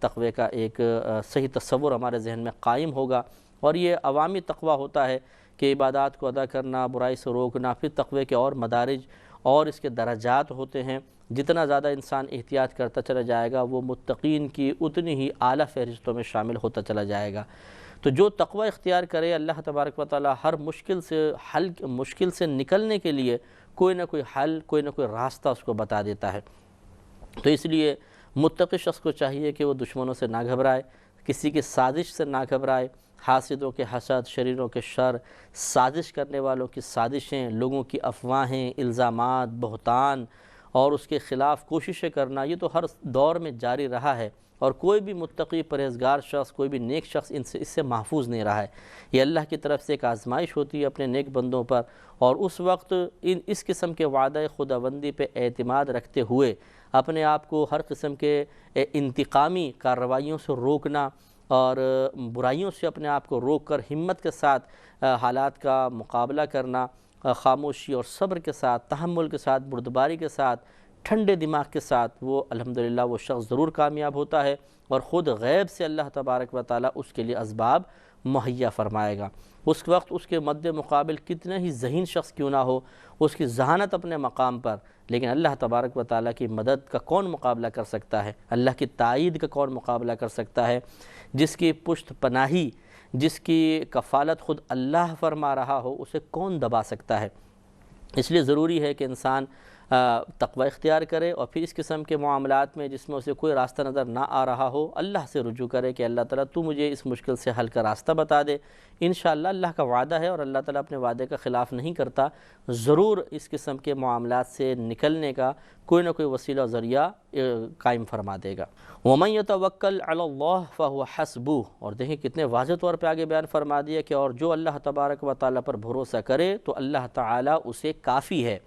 تقوی کا ایک صحیح تصور ہمارے ذہن میں قائم ہوگا۔ اور یہ عوامی تقوی ہوتا ہے کہ عبادات کو ادا کرنا، برائی سے روکنا، پھر تقوی کے اور مدارج اور اس کے درجات ہوتے ہیں۔ جتنا زیادہ انسان احتیاط کرتا چلا جائے گا وہ متقین کی اتنی ہی اعلیٰ فہرستوں میں شامل ہوتا چلا جائے گا۔ تو جو تقوی اختیار کرے اللہ تبارک و تعالی ہر مشکل سے نکلنے کے لیے کوئی نہ کوئی حل، کوئی نہ کوئی راستہ اس کو بتا دیتا ہے۔ تو اس لیے متقی شخص کو چاہیے کہ وہ دشمنوں سے نہ گھبرائے، کسی کی سازش سے نہ گھبرائے، حاسدوں کے حسد، شریروں کے شر، سازش کرنے والوں کی سازشیں، لوگوں کی افواہیں، الزامات، بہتان اور اس کے خلاف کوششیں کرنا، یہ تو ہر دور میں جاری رہا ہے، اور کوئی بھی متقی پرہیزگار شخص، کوئی بھی نیک شخص اس سے محفوظ نہیں رہا ہے۔ یہ اللہ کی طرف سے ایک آزمائش ہوتی ہے اپنے نیک بندوں پر، اور اس وقت اس قسم کے وعدہ خداوندی پہ اعتماد رکھتے ہوئے اپنے آپ کو ہر قسم کے انتقامی کارروائیوں سے روکنا اور برائیوں سے اپنے آپ کو روک کر ہمت کے ساتھ حالات کا مقابلہ کرنا، خاموشی اور صبر کے ساتھ، تحمل کے ساتھ، بردباری کے ساتھ، ٹھنڈے دماغ کے ساتھ، وہ الحمدللہ وہ شخص ضرور کامیاب ہوتا ہے، اور خود غیب سے اللہ تبارک و تعالی اس کے لیے اسباب مہیا فرمائے گا۔ اس وقت اس کے مد مقابل کتنا ہی ذہین شخص کیوں نہ ہو، اس کی ذہانت اپنے مقام پر، لیکن اللہ تبارک و تعالیٰ کی مدد کا کون مقابلہ کر سکتا ہے، اللہ کی تائید کا کون مقابلہ کر سکتا ہے، جس کی پشت پناہی، جس کی کفالت خود اللہ فرما رہا ہو، اسے کون دبا سکتا ہے۔ اس لیے ضروری ہے کہ انسان تقوی اختیار کرے، اور پھر اس قسم کے معاملات میں جس میں اسے کوئی راستہ نظر نہ آ رہا ہو اللہ سے رجوع کرے کہ اللہ تعالیٰ تو مجھے اس مشکل سے حل کا راستہ بتا دے۔ انشاءاللہ اللہ کا وعدہ ہے اور اللہ تعالیٰ اپنے وعدے کا خلاف نہیں کرتا، ضرور اس قسم کے معاملات سے نکلنے کا کوئی نہ کوئی وسیلہ و ذریعہ قائم فرما دے گا۔ وَمَن يَتَوَكَّلْ عَلَى اللَّهِ فَهُوَ حَسْبُهُ، اور دیکھیں کتنے واضح طور پہ آگے بیان فرما دیا کہ اور جو اللہ تبارک و تعالیٰ پر بھروسہ کرے تو اللہ تعالیٰ اسے کافی ہے۔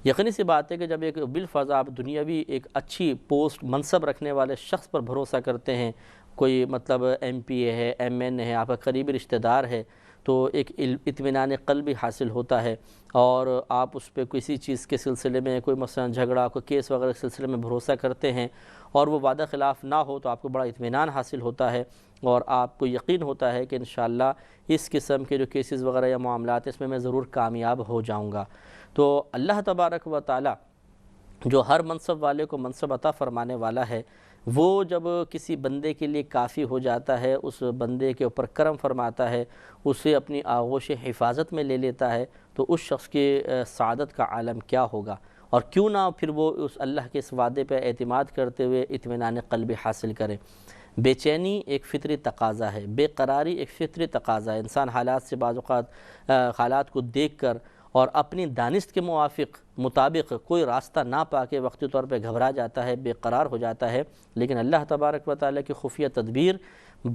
یقینی سی بات ہے کہ جب ایک بالفرض آپ دنیاوی ایک اچھی پوسٹ منصب رکھنے والے شخص پر بھروسہ کرتے ہیں، کوئی مطلب ایم پی اے ہے، ایم این اے ہے، آپ کا قریبی رشتہ دار ہے، تو ایک اطمینان قلبی حاصل ہوتا ہے، اور آپ اس پہ کسی چیز کے سلسلے میں کوئی مثلا جھگڑا، کوئی کیس وغیرہ کے سلسلے میں بھروسہ کرتے ہیں اور وہ وعدہ خلاف نہ ہو تو آپ کو بڑا اطمینان حاصل ہوتا ہے، اور آپ کو یقین ہوتا ہے کہ انشاءاللہ اس قسم کے جو کیسز وغیرہ یا معاملات اس میں ضرور کامیاب ہو جاؤں گا۔ تو اللہ تبارک و تعالی جو ہر منصب والے کو منصب عطا فرمانے والا ہے، وہ جب کسی بندے کے لیے کافی ہو جاتا ہے، اس بندے کے اوپر کرم فرماتا ہے، اسے اپنی آغوش حفاظت میں لے لیتا ہے، تو اس شخص کی سعادت کا عالم کیا ہوگا، اور کیوں نہ پھر وہ اس اللہ کے اس وعدے پہ اعتماد کرتے ہوئے اطمینان قلبی حاصل کرے۔ بے چینی ایک فطری تقاضا ہے، بے قراری ایک فطری تقاضا ہے۔ انسان حالات سے بعض اوقات حالات کو دیکھ کر اور اپنی دانست کے مطابق کوئی راستہ نہ پا کے وقتی طور پہ گھبرا جاتا ہے، بے قرار ہو جاتا ہے، لیکن اللہ تبارک و تعالیٰ کی خفیہ تدبیر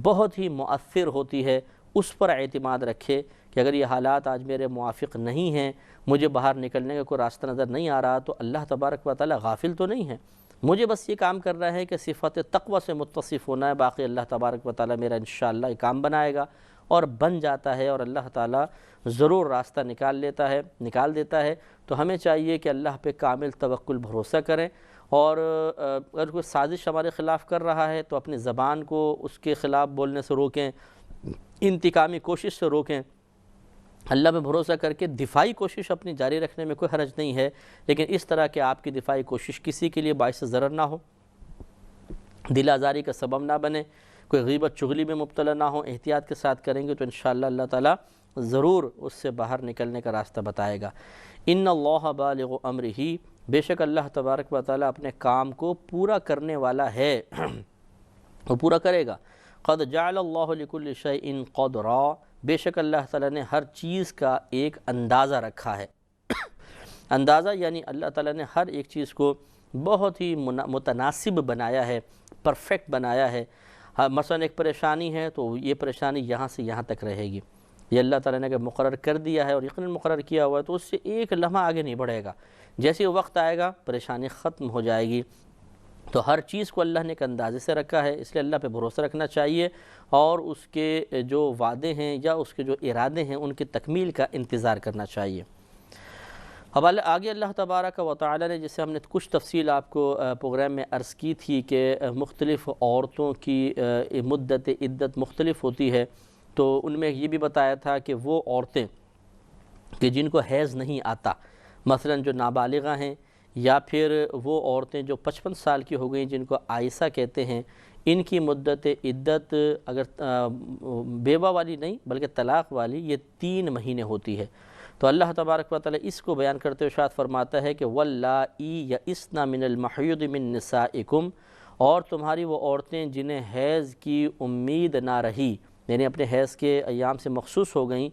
بہت ہی مؤثر ہوتی ہے، اس پر اعتماد رکھے کہ اگر یہ حالات آج میرے موافق نہیں ہیں، مجھے باہر نکلنے کا کوئی راستہ نظر نہیں آ رہا، تو اللہ تبارک و تعالی غافل تو نہیں ہے، مجھے بس یہ کام کرنا ہے کہ صفت تقوی سے متصف ہونا ہے، باقی اللہ تبارک و تعالی میرا انشاءاللہ یہ کام بنائے گا، اور بن جاتا ہے، اور اللہ تعالی ضرور راستہ نکال دیتا ہے۔ تو ہمیں چاہیے کہ اللہ پہ کامل توکل بھروسہ کریں، اور اگر کوئی سازش ہمارے خلاف کر رہا ہے تو اپنی زبان کو اس کے خلاف بولنے سے روکیں، انتقامی کوشش سے روکیں، اللہ پہ بھروسہ کر کے دفاعی کوشش اپنی جاری رکھنے میں کوئی حرج نہیں ہے، لیکن اس طرح کہ آپ کی دفاعی کوشش کسی کے لیے باعث ضرر نہ ہو، دل آزاری کا سبب نہ بنے، کوئی غیبت چغلی میں مبتلا نہ ہو، احتیاط کے ساتھ کریں گے تو انشاءاللہ اللہ تعالیٰ ضرور اس سے باہر نکلنے کا راستہ بتائے گا۔ ان اللہ بالغ امرہ، بے شک اللہ تبارک و تعالیٰ اپنے کام کو پورا کرنے والا ہے، وہ پورا کرے گا۔ قد جعل اللہ لکل شیء قدرا، بے شک اللہ تعالیٰ نے ہر چیز کا ایک اندازہ رکھا ہے۔ اندازہ یعنی اللہ تعالیٰ نے ہر ایک چیز کو بہت ہی متناسب بنایا ہے، پرفیکٹ بنایا ہے۔ مثلا ایک پریشانی ہے تو یہ پریشانی یہاں سے یہاں تک رہے گی، یہ اللہ تعالیٰ نے اگر مقرر کر دیا ہے اور یقیناً مقرر کیا ہوا ہے تو اس سے ایک لمحہ آگے نہیں بڑھے گا، جیسے وقت آئے گا پریشانی ختم ہو جائے گی۔ تو ہر چیز کو اللہ نے ایک اندازے سے رکھا ہے، اس لیے اللہ پہ بھروسہ رکھنا چاہیے، اور اس کے جو وعدے ہیں یا اس کے جو ارادے ہیں ان کی تکمیل کا انتظار کرنا چاہیے۔ اب آگے اللہ تبارک و تعالی نے، جسے ہم نے کچھ تفصیل آپ کو پروگرام میں عرض کی تھی کہ مختلف عورتوں کی مدت عدت مختلف ہوتی ہے، تو ان میں یہ بھی بتایا تھا کہ وہ عورتیں کہ جن کو حیض نہیں آتا، مثلا جو نابالغہ ہیں، یا پھر وہ عورتیں جو 55 سال کی ہو گئیں جن کو عائسہ کہتے ہیں، ان کی مدت عدت اگر بیوہ والی نہیں بلکہ طلاق والی یہ 3 مہینے ہوتی ہے۔ تو اللہ تبارک و تعالی اس کو بیان کرتے ہوئے ارشاد فرماتا ہے کہ واللائی یئسن من المحیض من نسائکم، اور تمہاری وہ عورتیں جنہیں حیض کی امید نہ رہی، یعنی اپنے حیض کے ایام سے مخصوص ہو گئیں،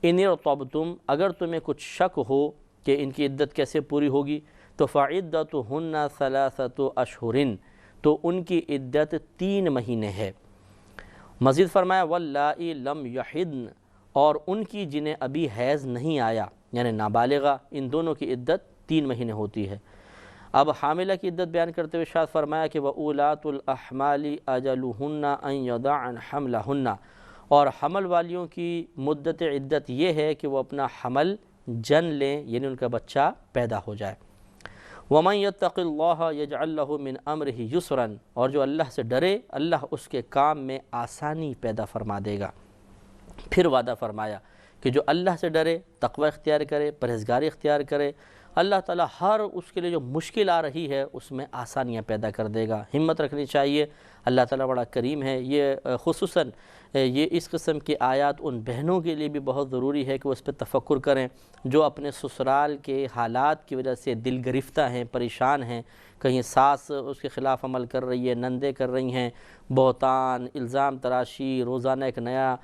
ان ارتبتم، اگر تمہیں کچھ شک ہو کہ ان کی عدت کیسے پوری ہوگی، تو فعدتہن 3 اشہر، تو ان کی عدت 3 مہینے ہے۔ مزید فرمایا واللائی لم یحضن، اور ان کی جنہیں ابھی حیض نہیں آیا یعنی نابالغہ، ان دونوں کی عدت 3 مہینے ہوتی ہے۔ اب حاملہ کی عدت بیان کرتے ہوئے ارشاد فرمایا کہ وَأُولَاتُ الْأَحْمَالِ أَجَلُهُنَّ أَن يَضَعْنَ حَمْلَهُنَّ، اور حمل والیوں کی مدت عدت یہ ہے کہ وہ اپنا حمل جن لیں، یعنی ان کا بچہ پیدا ہو جائے۔ وَمَن يَتَّقِ اللَّهَ يَجْعَلْ لَهُ مِنْ أَمْرِهِ يُسْرًا، اور جو اللہ سے ڈرے اللہ اس کے کام میں آسانی پیدا فرما دے گا۔ پھر وعدہ فرمایا کہ جو اللہ سے ڈرے، تقوی اختیار کرے، پرہیزگاری اختیار کرے، اللہ تعالیٰ ہر اس کے لیے جو مشکل آ رہی ہے اس میں آسانیاں پیدا کر دے گا۔ ہمت رکھنی چاہیے، اللہ تعالیٰ بڑا کریم ہے۔ یہ خصوصاً یہ اس قسم کی آیات ان بہنوں کے لیے بھی بہت ضروری ہے کہ وہ اس پہ تفکر کریں جو اپنے سسرال کے حالات کی وجہ سے دل گرفتہ ہیں، پریشان ہیں، کہیں ساس اس کے خلاف عمل کر رہی ہے، نندیں کر رہی ہیں، بہتان، الزام تراشی، روزانہ ایک نیا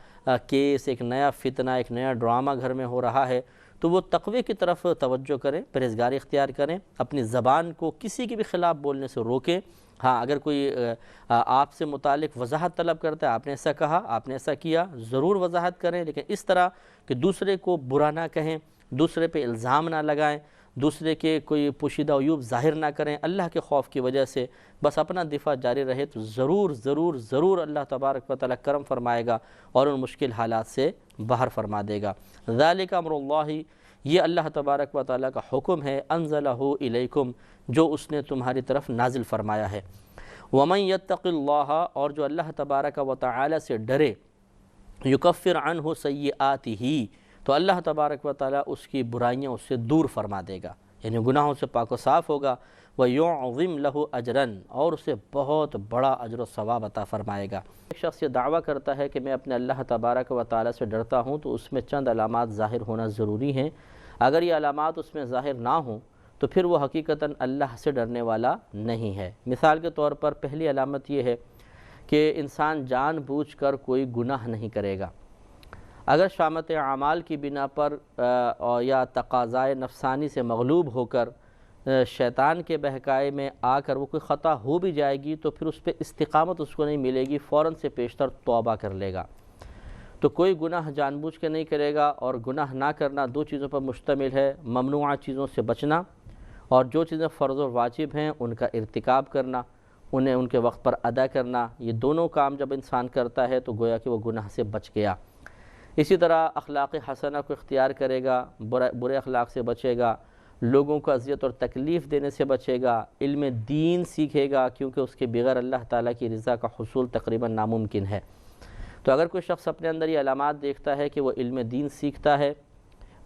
کیس، ایک نیا فتنہ، ایک نیا ڈرامہ گھر میں ہو رہا ہے، تو وہ تقوی کی طرف توجہ کریں، پرہیزگاری اختیار کریں، اپنی زبان کو کسی کے بھی خلاف بولنے سے روکیں۔ ہاں اگر کوئی آپ سے متعلق وضاحت طلب کرتا ہے، آپ نے ایسا کہا، آپ نے ایسا کیا، ضرور وضاحت کریں، لیکن اس طرح کہ دوسرے کو برا نہ کہیں، دوسرے پہ الزام نہ لگائیں، دوسرے کے کوئی پوشیدہ عیوب ظاہر نہ کریں، اللہ کے خوف کی وجہ سے بس اپنا دفاع جاری رہے تو ضرور ضرور ضرور اللہ تبارک و تعالیٰ کرم فرمائے گا اور ان مشکل حالات سے باہر فرما دے گا۔ ذالک امر اللہ، یہ اللہ تبارک و تعالیٰ کا حکم ہے، انزلہ الیکم، جو اس نے تمہاری طرف نازل فرمایا ہے۔ ومن یتق اللہ، اور جو اللہ تبارک و تعالیٰ سے ڈرے، یکفر عنہ سیئاتہ، تو اللہ تبارک و تعالیٰ اس کی برائیاں اس سے دور فرما دے گا، یعنی گناہوں سے پاک و صاف ہوگا۔ وَيُعْظِمْ لَهُ أَجْرًا، اور اسے بہت بڑا اجر و ثواب عطا فرمائے گا۔ ایک شخص یہ دعویٰ کرتا ہے کہ میں اپنے اللہ تبارک و تعالیٰ سے ڈرتا ہوں، تو اس میں چند علامات ظاہر ہونا ضروری ہیں۔ اگر یہ علامات اس میں ظاہر نہ ہوں تو پھر وہ حقیقتاً اللہ سے ڈرنے والا نہیں ہے۔ مثال کے طور پر پہلی علامت یہ ہے کہ انسان جان بوجھ کر کوئی گناہ نہیں کرے گا۔ اگر شامت اعمال کی بنا پر یا تقاضائے نفسانی سے مغلوب ہو کر شیطان کے بہکائے میں آ کر وہ کوئی خطا ہو بھی جائے گی تو پھر اس پہ استقامت اس کو نہیں ملے گی، فوراً سے پیشتر توبہ کر لے گا۔ تو کوئی گناہ جان بوجھ کے نہیں کرے گا، اور گناہ نہ کرنا دو چیزوں پر مشتمل ہے: ممنوعہ چیزوں سے بچنا، اور جو چیزیں فرض و واجب ہیں ان کا ارتکاب کرنا، انہیں ان کے وقت پر ادا کرنا۔ یہ دونوں کام جب انسان کرتا ہے تو گویا کہ وہ گناہ سے بچ گیا۔ اسی طرح اخلاق حسنہ کو اختیار کرے گا، برے اخلاق سے بچے گا، لوگوں کو اذیت اور تکلیف دینے سے بچے گا، علم دین سیکھے گا، کیونکہ اس کے بغیر اللہ تعالیٰ کی رضا کا حصول تقریباً ناممکن ہے۔ تو اگر کوئی شخص اپنے اندر یہ علامات دیکھتا ہے کہ وہ علم دین سیکھتا ہے،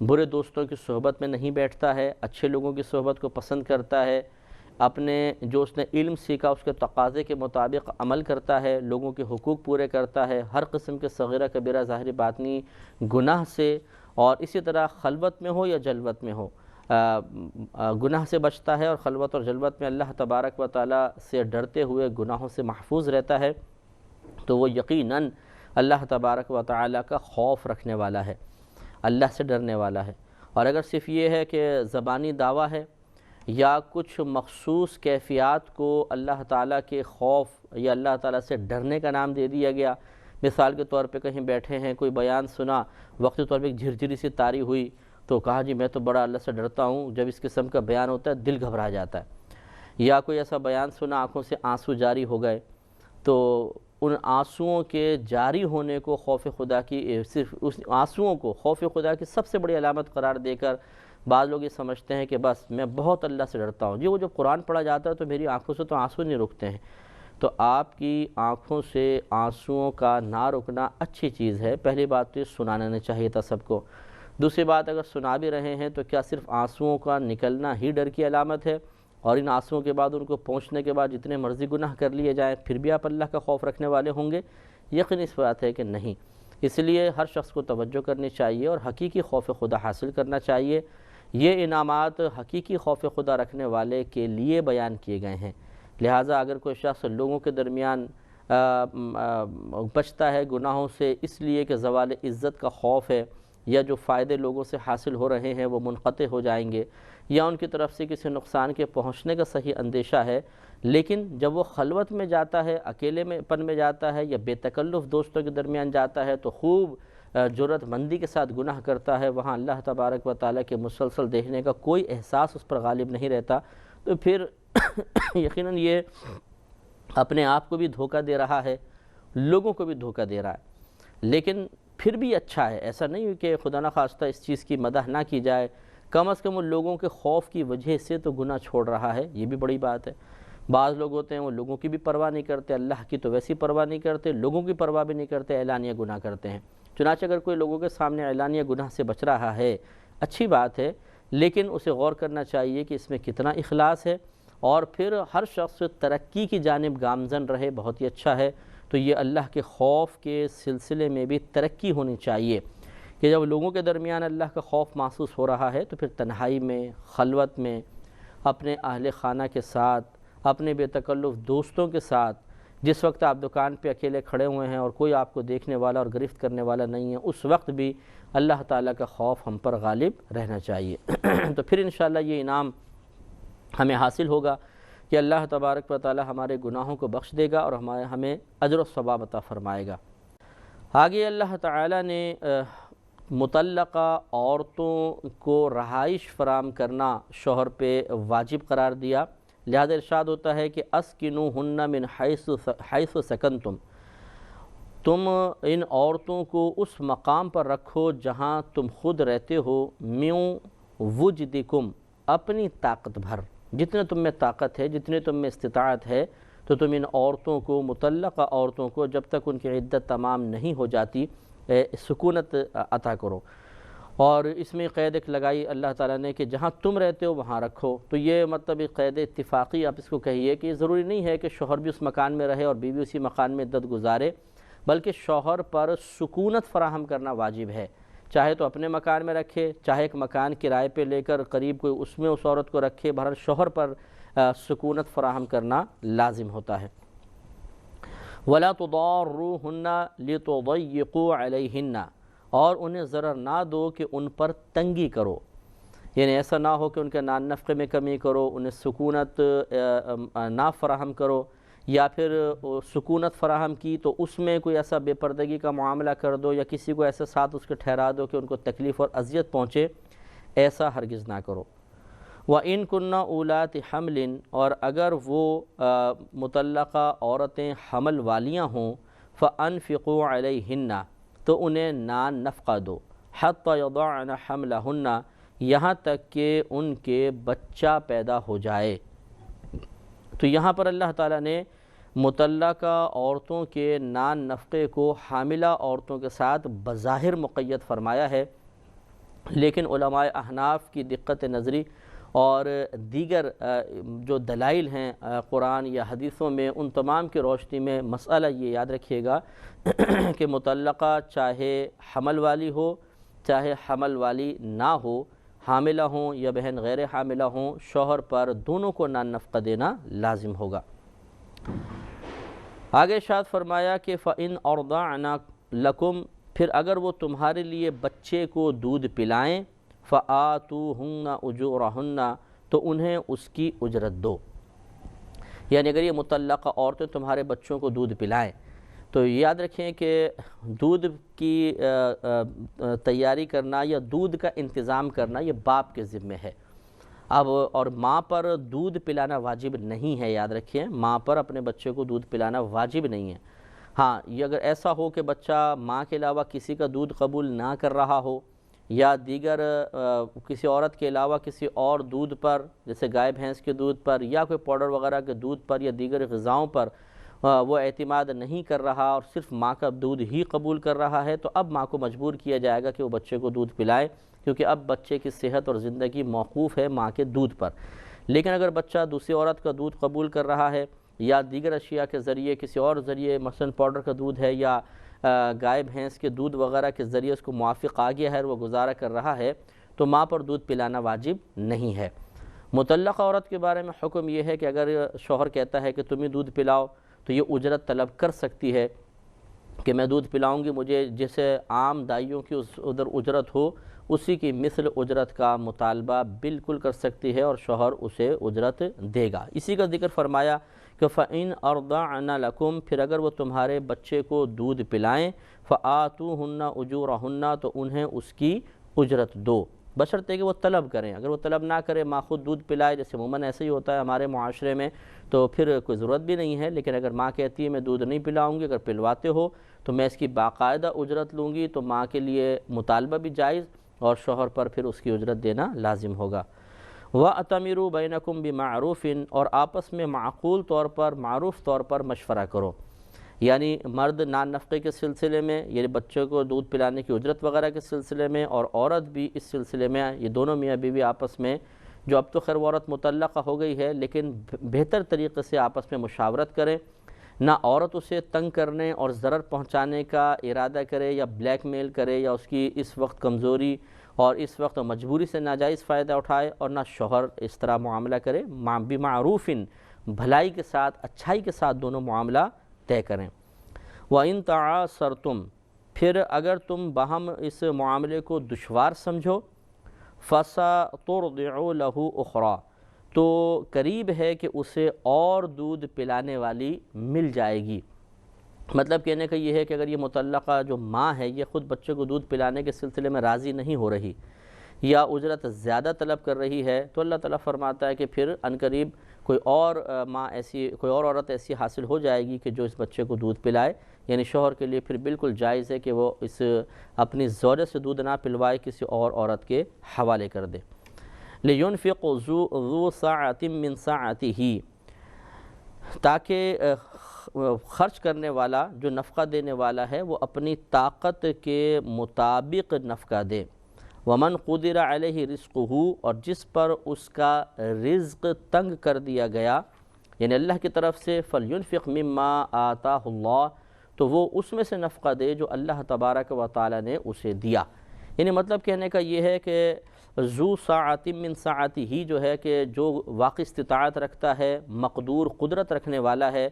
برے دوستوں کی صحبت میں نہیں بیٹھتا ہے، اچھے لوگوں کی صحبت کو پسند کرتا ہے، اپنے جو اس نے علم سیکھا اس کے تقاضے کے مطابق عمل کرتا ہے، لوگوں کے حقوق پورے کرتا ہے، ہر قسم کے صغیرہ کبیرہ ظاہری باطنی گناہ سے، اور اسی طرح خلوت میں ہو یا جلوت میں ہو گناہ سے بچتا ہے، اور خلوت اور جلوت میں اللہ تبارک و تعالیٰ سے ڈرتے ہوئے گناہوں سے محفوظ رہتا ہے، تو وہ یقیناً اللہ تبارک و تعالیٰ کا خوف رکھنے والا ہے، اللہ سے ڈرنے والا ہے۔ اور اگر صرف یہ ہے کہ زبانی دعویٰ ہے یا کچھ مخصوص کیفیات کو اللہ تعالیٰ کے خوف یا اللہ تعالیٰ سے ڈرنے کا نام دے دیا گیا، مثال کے طور پہ کہیں بیٹھے ہیں، کوئی بیان سنا، وقتی طور پہ ایک جھرجھری سی طاری ہوئی تو کہا جی میں تو بڑا اللہ سے ڈرتا ہوں، جب اس قسم کا بیان ہوتا ہے دل گھبرا جاتا ہے۔ یا کوئی ایسا بیان سنا، آنکھوں سے آنسو جاری ہو گئے، تو ان آنسوؤں کے جاری ہونے کو خوف خدا کی، صرف اس آنسوؤں کو خوف خدا کی سب سے بڑی علامت قرار دے کر بعض لوگ یہ سمجھتے ہیں کہ بس میں بہت اللہ سے ڈرتا ہوں، وہ جب قرآن پڑھا جاتا ہے تو میری آنکھوں سے تو آنسو نہیں رکتے ہیں۔ تو آپ کی آنکھوں سے آنسوؤں کا نہ رکنا اچھی چیز ہے۔ پہلی بات تو یہ سنانا نہیں چاہیے تھا سب کو۔ دوسری بات، اگر سنا بھی رہے ہیں تو کیا صرف آنسوؤں کا نکلنا ہی ڈر کی علامت ہے، اور ان آنسوؤں کے بعد ان کو پہنچنے کے بعد جتنے مرضی گناہ کر لیے جائیں پھر بھی آپ اللہ کا خوف رکھنے والے ہوں گے؟ یقین اس بات ہے کہ نہیں۔ اس لیے ہر شخص کو توجہ کرنی چاہیے اور حقیقی خوف خدا حاصل کرنا چاہیے۔ یہ انعامات حقیقی خوف خدا رکھنے والے کے لیے بیان کیے گئے ہیں، لہٰذا اگر کوئی شخص لوگوں کے درمیان بچتا ہے گناہوں سے اس لیے کہ زوال عزت کا خوف ہے، یا جو فائدے لوگوں سے حاصل ہو رہے ہیں وہ منقطع ہو جائیں گے، یا ان کی طرف سے کسی نقصان کے پہنچنے کا صحیح اندیشہ ہے، لیکن جب وہ خلوت میں جاتا ہے، اکیلے میں پن میں جاتا ہے، یا بے تکلف دوستوں کے درمیان جاتا ہے تو خوب جرأت مندی کے ساتھ گناہ کرتا ہے، وہاں اللہ تبارک و تعالیٰ کے مسلسل دیکھنے کا کوئی احساس اس پر غالب نہیں رہتا، تو پھر یقیناً یہ اپنے آپ کو بھی دھوکہ دے رہا ہے، لوگوں کو بھی دھوکہ دے رہا ہے۔ لیکن پھر بھی اچھا ہے، ایسا نہیں کہ خدا نخواستہ اس چیز کی مدح نہ کی جائے، کم از کم وہ لوگوں کے خوف کی وجہ سے تو گناہ چھوڑ رہا ہے، یہ بھی بڑی بات ہے۔ بعض لوگ ہوتے ہیں وہ لوگوں کی بھی پرواہ نہیں کرتے، اللہ کی تو ویسی پرواہ نہیں کرتے، لوگوں کی پرواہ بھی نہیں کرتے، اعلانیہ گناہ کرتے ہیں۔ چنانچہ اگر کوئی لوگوں کے سامنے اعلانیہ گناہ سے بچ رہا ہے، اچھی بات ہے، لیکن اسے غور کرنا چاہیے کہ اس میں کتنا اخلاص ہے، اور پھر ہر شخص ترقی کی جانب گامزن رہے، بہت ہی اچھا ہے۔ تو یہ اللہ کے خوف کے سلسلے میں بھی ترقی ہونی چاہیے کہ جب لوگوں کے درمیان اللہ کا خوف محسوس ہو رہا ہے تو پھر تنہائی میں، خلوت میں، اپنے اہل خانہ کے ساتھ، اپنے بے تکلف دوستوں کے ساتھ، جس وقت آپ دکان پہ اکیلے کھڑے ہوئے ہیں اور کوئی آپ کو دیکھنے والا اور گرفت کرنے والا نہیں ہے، اس وقت بھی اللہ تعالیٰ کا خوف ہم پر غالب رہنا چاہیے۔ تو پھر انشاءاللہ یہ انعام ہمیں حاصل ہوگا کہ اللہ تبارک و تعالیٰ ہمارے گناہوں کو بخش دے گا اور ہمیں اجر و ثواب عطا فرمائے گا۔ آگے اللہ تعالیٰ نے مطلقہ عورتوں کو رہائش فراہم کرنا شوہر پہ واجب قرار دیا، لہذا ارشاد ہوتا ہے کہ اسکنوہن من حیث سکنتم، تم ان عورتوں کو اس مقام پر رکھو جہاں تم خود رہتے ہو، من وجدکم، اپنی طاقت بھر، جتنے تم میں طاقت ہے، جتنے تم میں استطاعت ہے، تو تم ان عورتوں کو، مطلقہ عورتوں کو جب تک ان کی عدت تمام نہیں ہو جاتی سکونت عطا کرو۔ اور اس میں قید ایک لگائی اللہ تعالیٰ نے کہ جہاں تم رہتے ہو وہاں رکھو، تو یہ مطلب ایک قید اتفاقی آپ اس کو کہیے کہ ضروری نہیں ہے کہ شوہر بھی اس مکان میں رہے اور بیوی اسی مکان میں عدت گزارے، بلکہ شوہر پر سکونت فراہم کرنا واجب ہے، چاہے تو اپنے مکان میں رکھے، چاہے ایک مکان کرائے پہ لے کر قریب کوئی اس میں اس عورت کو رکھے، بہرحال شوہر پر سکونت فراہم کرنا لازم ہوتا ہے۔ وَلَا تُضَارُّوهُنَّ لِتُضَيِّقُوا عَلَيْهِنَّ، اور انہیں ضرر نہ دو کہ ان پر تنگی کرو، یعنی ایسا نہ ہو کہ ان کے نان نفقے میں کمی کرو، انہیں سکونت نہ فراہم کرو، یا پھر سکونت فراہم کی تو اس میں کوئی ایسا بے پردگی کا معاملہ کر دو یا کسی کو ایسے ساتھ اس کے ٹھہرا دو کہ ان کو تکلیف اور اذیت پہنچے، ایسا ہرگز نہ کرو۔ وَإِن كُنَّ أُولَاتِ حَمْلٍ، اور اگر وہ مطلقہ عورتیں حمل والیاں ہوں، فَأَنفِقُوا عَلَيْهِنَّ، تو انہیں نان نفقہ دو، حَتَّى يَضَعْنَ حَمْلَهُنَّ، یہاں تک کہ ان کے بچہ پیدا ہو جائے۔ تو یہاں پر اللہ تعالیٰ نے مطلقہ عورتوں کے نان نفقے کو حاملہ عورتوں کے ساتھ بظاہر مقید فرمایا ہے، لیکن علماء احناف کی دقت نظری اور دیگر جو دلائل ہیں قرآن یا حدیثوں میں، ان تمام کی روشنی میں مسئلہ یہ یاد رکھیے گا کہ مطلقہ چاہے حمل والی ہو چاہے حمل والی نہ ہو، حاملہ ہوں یا بہن غیر حاملہ ہوں، شوہر پر دونوں کو نان نفقہ دینا لازم ہوگا۔ آگے ارشاد فرمایا کہ فَإِنْ أَرْضَعْنَ لَكُمْ، پھر اگر وہ تمہارے لیے بچے کو دودھ پلائیں، فَآتُوهُنَّ أُجُورَهُنَّ، تو انہیں اس کی اجرت دو۔ یعنی اگر یہ مطلقہ عورتیں تمہارے بچوں کو دودھ پلائیں تو یاد رکھیں کہ دودھ کی تیاری کرنا یا دودھ کا انتظام کرنا یہ باپ کے ذمہ ہے۔ اب اور ماں پر دودھ پلانا واجب نہیں ہے، یاد رکھیں ماں پر اپنے بچے کو دودھ پلانا واجب نہیں ہے۔ ہاں، یہ اگر ایسا ہو کہ بچہ ماں کے علاوہ کسی کا دودھ قبول نہ کر رہا ہو یا دیگر کسی عورت کے علاوہ کسی اور دودھ پر، جیسے گائے بھینس کے دودھ پر یا کوئی پاؤڈر وغیرہ کے دودھ پر یا دیگر غذاؤں پر وہ اعتماد نہیں کر رہا اور صرف ماں کا دودھ ہی قبول کر رہا ہے، تو اب ماں کو مجبور کیا جائے گا کہ وہ بچے کو دودھ پلائے، کیونکہ اب بچے کی صحت اور زندگی موقوف ہے ماں کے دودھ پر۔ لیکن اگر بچہ دوسری عورت کا دودھ قبول کر رہا ہے یا دیگر اشیاء کے ذریعے کسی اور ذریعے، مثلا پاؤڈر کا دودھ ہے یا گائے بھینس کے دودھ وغیرہ کے ذریعے اس کو موافق آ گیا ہے اور وہ گزارا کر رہا ہے، تو ماں پر دودھ پلانا واجب نہیں ہے۔ مطلقہ عورت کے بارے میں حکم یہ ہے کہ اگر شوہر کہتا ہے کہ تم ہی دودھ پلاؤ تو یہ اجرت طلب کر سکتی ہے کہ میں دودھ پلاؤں گی، مجھے جیسے عام دائیوں کی ادھر اجرت ہو اسی کی مثل اجرت کا مطالبہ بالکل کر سکتی ہے اور شوہر اسے اجرت دے گا۔ اسی کا ذکر فرمایا کہ فَإِنْ أَرْضَعْنَ لَكُمْ، پھر اگر وہ تمہارے بچے کو دودھ پلائیں، فَآتُوهُنَّ أُجُورَهُنَّ، تو انہیں اس کی اجرت دو، بشرطے کہ وہ طلب کریں۔ اگر وہ طلب نہ کرے، ماں خود دودھ پلائے، جیسے عموماً ایسے ہی ہوتا ہے ہمارے معاشرے میں، تو پھر کوئی ضرورت بھی نہیں ہے۔ لیکن اگر ماں کہتی ہے میں دودھ نہیں پلاؤں گی، اگر پلواتے ہو تو میں اس کی باقاعدہ اجرت لوں گی، تو ماں کے لیے مطالبہ بھی جائز اور شوہر پر پھر اس کی اجرت دینا لازم ہوگا۔ وَأَتَمِرُوا بَيْنَكُمْ بِمَعْرُوفٍ، اور آپس میں معقول طور پر، معروف طور پر مشورہ کرو۔ یعنی مرد نان نفقے کے سلسلے میں، یعنی بچوں کو دودھ پلانے کی اجرت وغیرہ کے سلسلے میں، اور عورت بھی اس سلسلے میں، یہ دونوں میاں بیوی آپس میں، جو اب تو خیر وہ عورت مطلقہ ہو گئی ہے لیکن بہتر طریقے سے آپس میں مشاورت کریں، نہ عورت اسے تنگ کرنے اور ضرر پہنچانے کا ارادہ کرے یا بلیک میل کرے یا اس کی اس وقت کمزوری اور اس وقت مجبوری سے ناجائز فائدہ اٹھائے، اور نہ شوہر اس طرح معاملہ کرے۔ بِمَعْرُوفٍ، بھلائی کے ساتھ، اچھائی کے ساتھ دونوں معاملہ طے کریں۔ وَإِن تَعَاثَرْتُمْ، پھر اگر تم باہم اس معاملے کو دشوار سمجھو، فَسَتُرْضِعُ لَهُ أُخْرَى، تو قریب ہے کہ اسے اور دودھ پلانے والی مل جائے گی۔ مطلب کہنے کا یہ ہے کہ اگر یہ مطلقہ جو ماں ہے یہ خود بچے کو دودھ پلانے کے سلسلے میں راضی نہیں ہو رہی یا اجرت زیادہ طلب کر رہی ہے، تو اللہ تعالیٰ فرماتا ہے کہ پھر عنقریب کوئی اور ماں ایسی، کوئی اور عورت ایسی حاصل ہو جائے گی کہ جو اس بچے کو دودھ پلائے۔ یعنی شوہر کے لیے پھر بالکل جائز ہے کہ وہ اس اپنی زوجہ سے دودھ نہ پلوائے، کسی اور عورت کے حوالے کر دے۔ لِيُنْفِقْ ذُو سَعَةٍ مِّن سَعَتِهِ، تاکہ خرچ کرنے والا، جو نفقہ دینے والا ہے، وہ اپنی طاقت کے مطابق نفقہ دے۔ وَمَنْ قُدِرَ عَلَيْهِ رِزْقُهُ، اور جس پر اس کا رزق تنگ کر دیا گیا، یعنی اللہ کی طرف سے، فَلْيُنْفِقْ مِمَّا آتَاهُ اللَّهُ، تو وہ اس میں سے نفقہ دے جو اللہ تبارک و تعالی نے اسے دیا۔ یعنی مطلب کہنے کا یہ ہے کہ ذو ساعت من ساعتی ہی جو ہے کہ جو واقعی استطاعت رکھتا ہے، مقدور قدرت رکھنے والا ہے،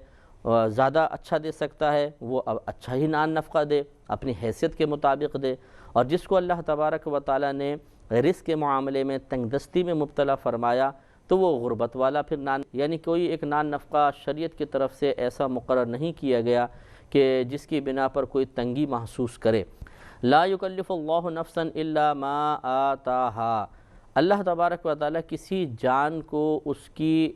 زیادہ اچھا دے سکتا ہے، وہ اب اچھا ہی نان نفقہ دے، اپنی حیثیت کے مطابق دے۔ اور جس کو اللہ تبارک و تعالی نے رزق کے معاملے میں تنگ دستی میں مبتلا فرمایا، تو وہ غربت والا پھر نان، یعنی کوئی ایک نان نفقہ شریعت کی طرف سے ایسا مقرر نہیں کیا گیا کہ جس کی بنا پر کوئی تنگی محسوس کرے۔ لا یکلف اللہ نفسا الا ما آتاہا، اللہ تبارک و تعالیٰ کسی جان کو اس کی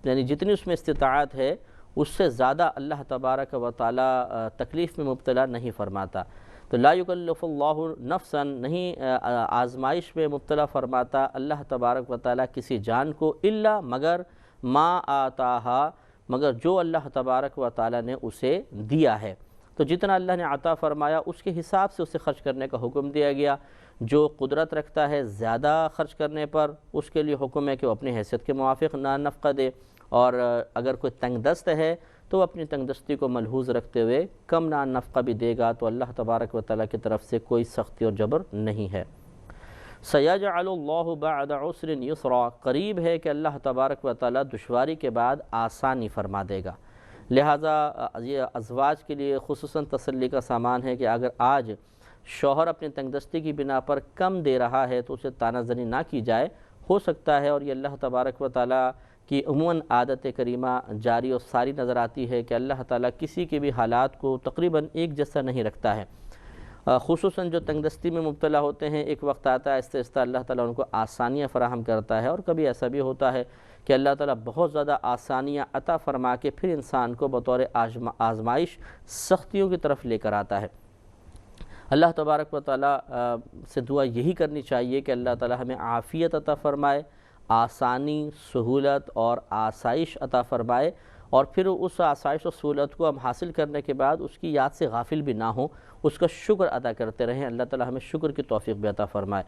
یعنی جتنی اس میں استطاعت ہے اس سے زیادہ اللہ تبارک و تعالیٰ تکلیف میں مبتلا نہیں فرماتا۔ تو لا یکلف اللہ نفسا، نہیں آزمائش میں مبتلا فرماتا اللہ تبارک و تعالیٰ کسی جان کو، الا مگر ما آتاہا، مگر جو اللہ تبارک و تعالیٰ نے اسے دیا ہے۔ تو جتنا اللہ نے عطا فرمایا اس کے حساب سے اسے خرچ کرنے کا حکم دیا گیا۔ جو قدرت رکھتا ہے زیادہ خرچ کرنے پر، اس کے لیے حکم ہے کہ وہ اپنی حیثیت کے موافق نان نفقہ دے، اور اگر کوئی تنگ دست ہے تو اپنی تنگ دستی کو ملحوظ رکھتے ہوئے کم نان نفقہ بھی دے گا، تو اللہ تبارک و تعالیٰ کی طرف سے کوئی سختی اور جبر نہیں ہے۔ سَيَجْعَلُ اللَّهُ بَعْدَ عُسْرٍ يُسْرًا، قریب ہے کہ اللہ تبارک و تعالیٰ دشواری کے بعد آسانی فرما دے گا۔ لہٰذا یہ ازواج کے لیے خصوصاً تسلی کا سامان ہے کہ اگر آج شوہر اپنی تنگ دستی کی بنا پر کم دے رہا ہے تو اسے طعنہ زنی نہ کی جائے، ہو سکتا ہے، اور یہ اللہ تبارک و تعالیٰ کی عموماً عادت کریمہ جاری و ساری نظر آتی ہے کہ اللہ تعالیٰ کسی کے بھی حالات کو تقریباً ایک جیسا نہیں رکھتا ہے۔ خصوصاً جو تنگ دستی میں مبتلا ہوتے ہیں، ایک وقت آتا ہے آہستہ آہستہ اللہ تعالیٰ ان کو آسانیاں فراہم کرتا ہے، اور کبھی ایسا بھی ہوتا ہے کہ اللہ تعالیٰ بہت زیادہ آسانیاں عطا فرما کے پھر انسان کو بطور آزمائش سختیوں کی طرف لے کر آتا ہے۔ اللہ تبارک و تعالیٰ سے دعا یہی کرنی چاہیے کہ اللہ تعالیٰ ہمیں عافیت عطا فرمائے، آسانی، سہولت اور آسائش عطا فرمائے، اور پھر اس آسائش و سہولت کو ہم حاصل کرنے کے بعد اس کی یاد سے غافل بھی نہ ہوں، اس کا شکر ادا کرتے رہیں۔ اللہ تعالیٰ ہمیں شکر کی توفیق بھی عطا فرمائے۔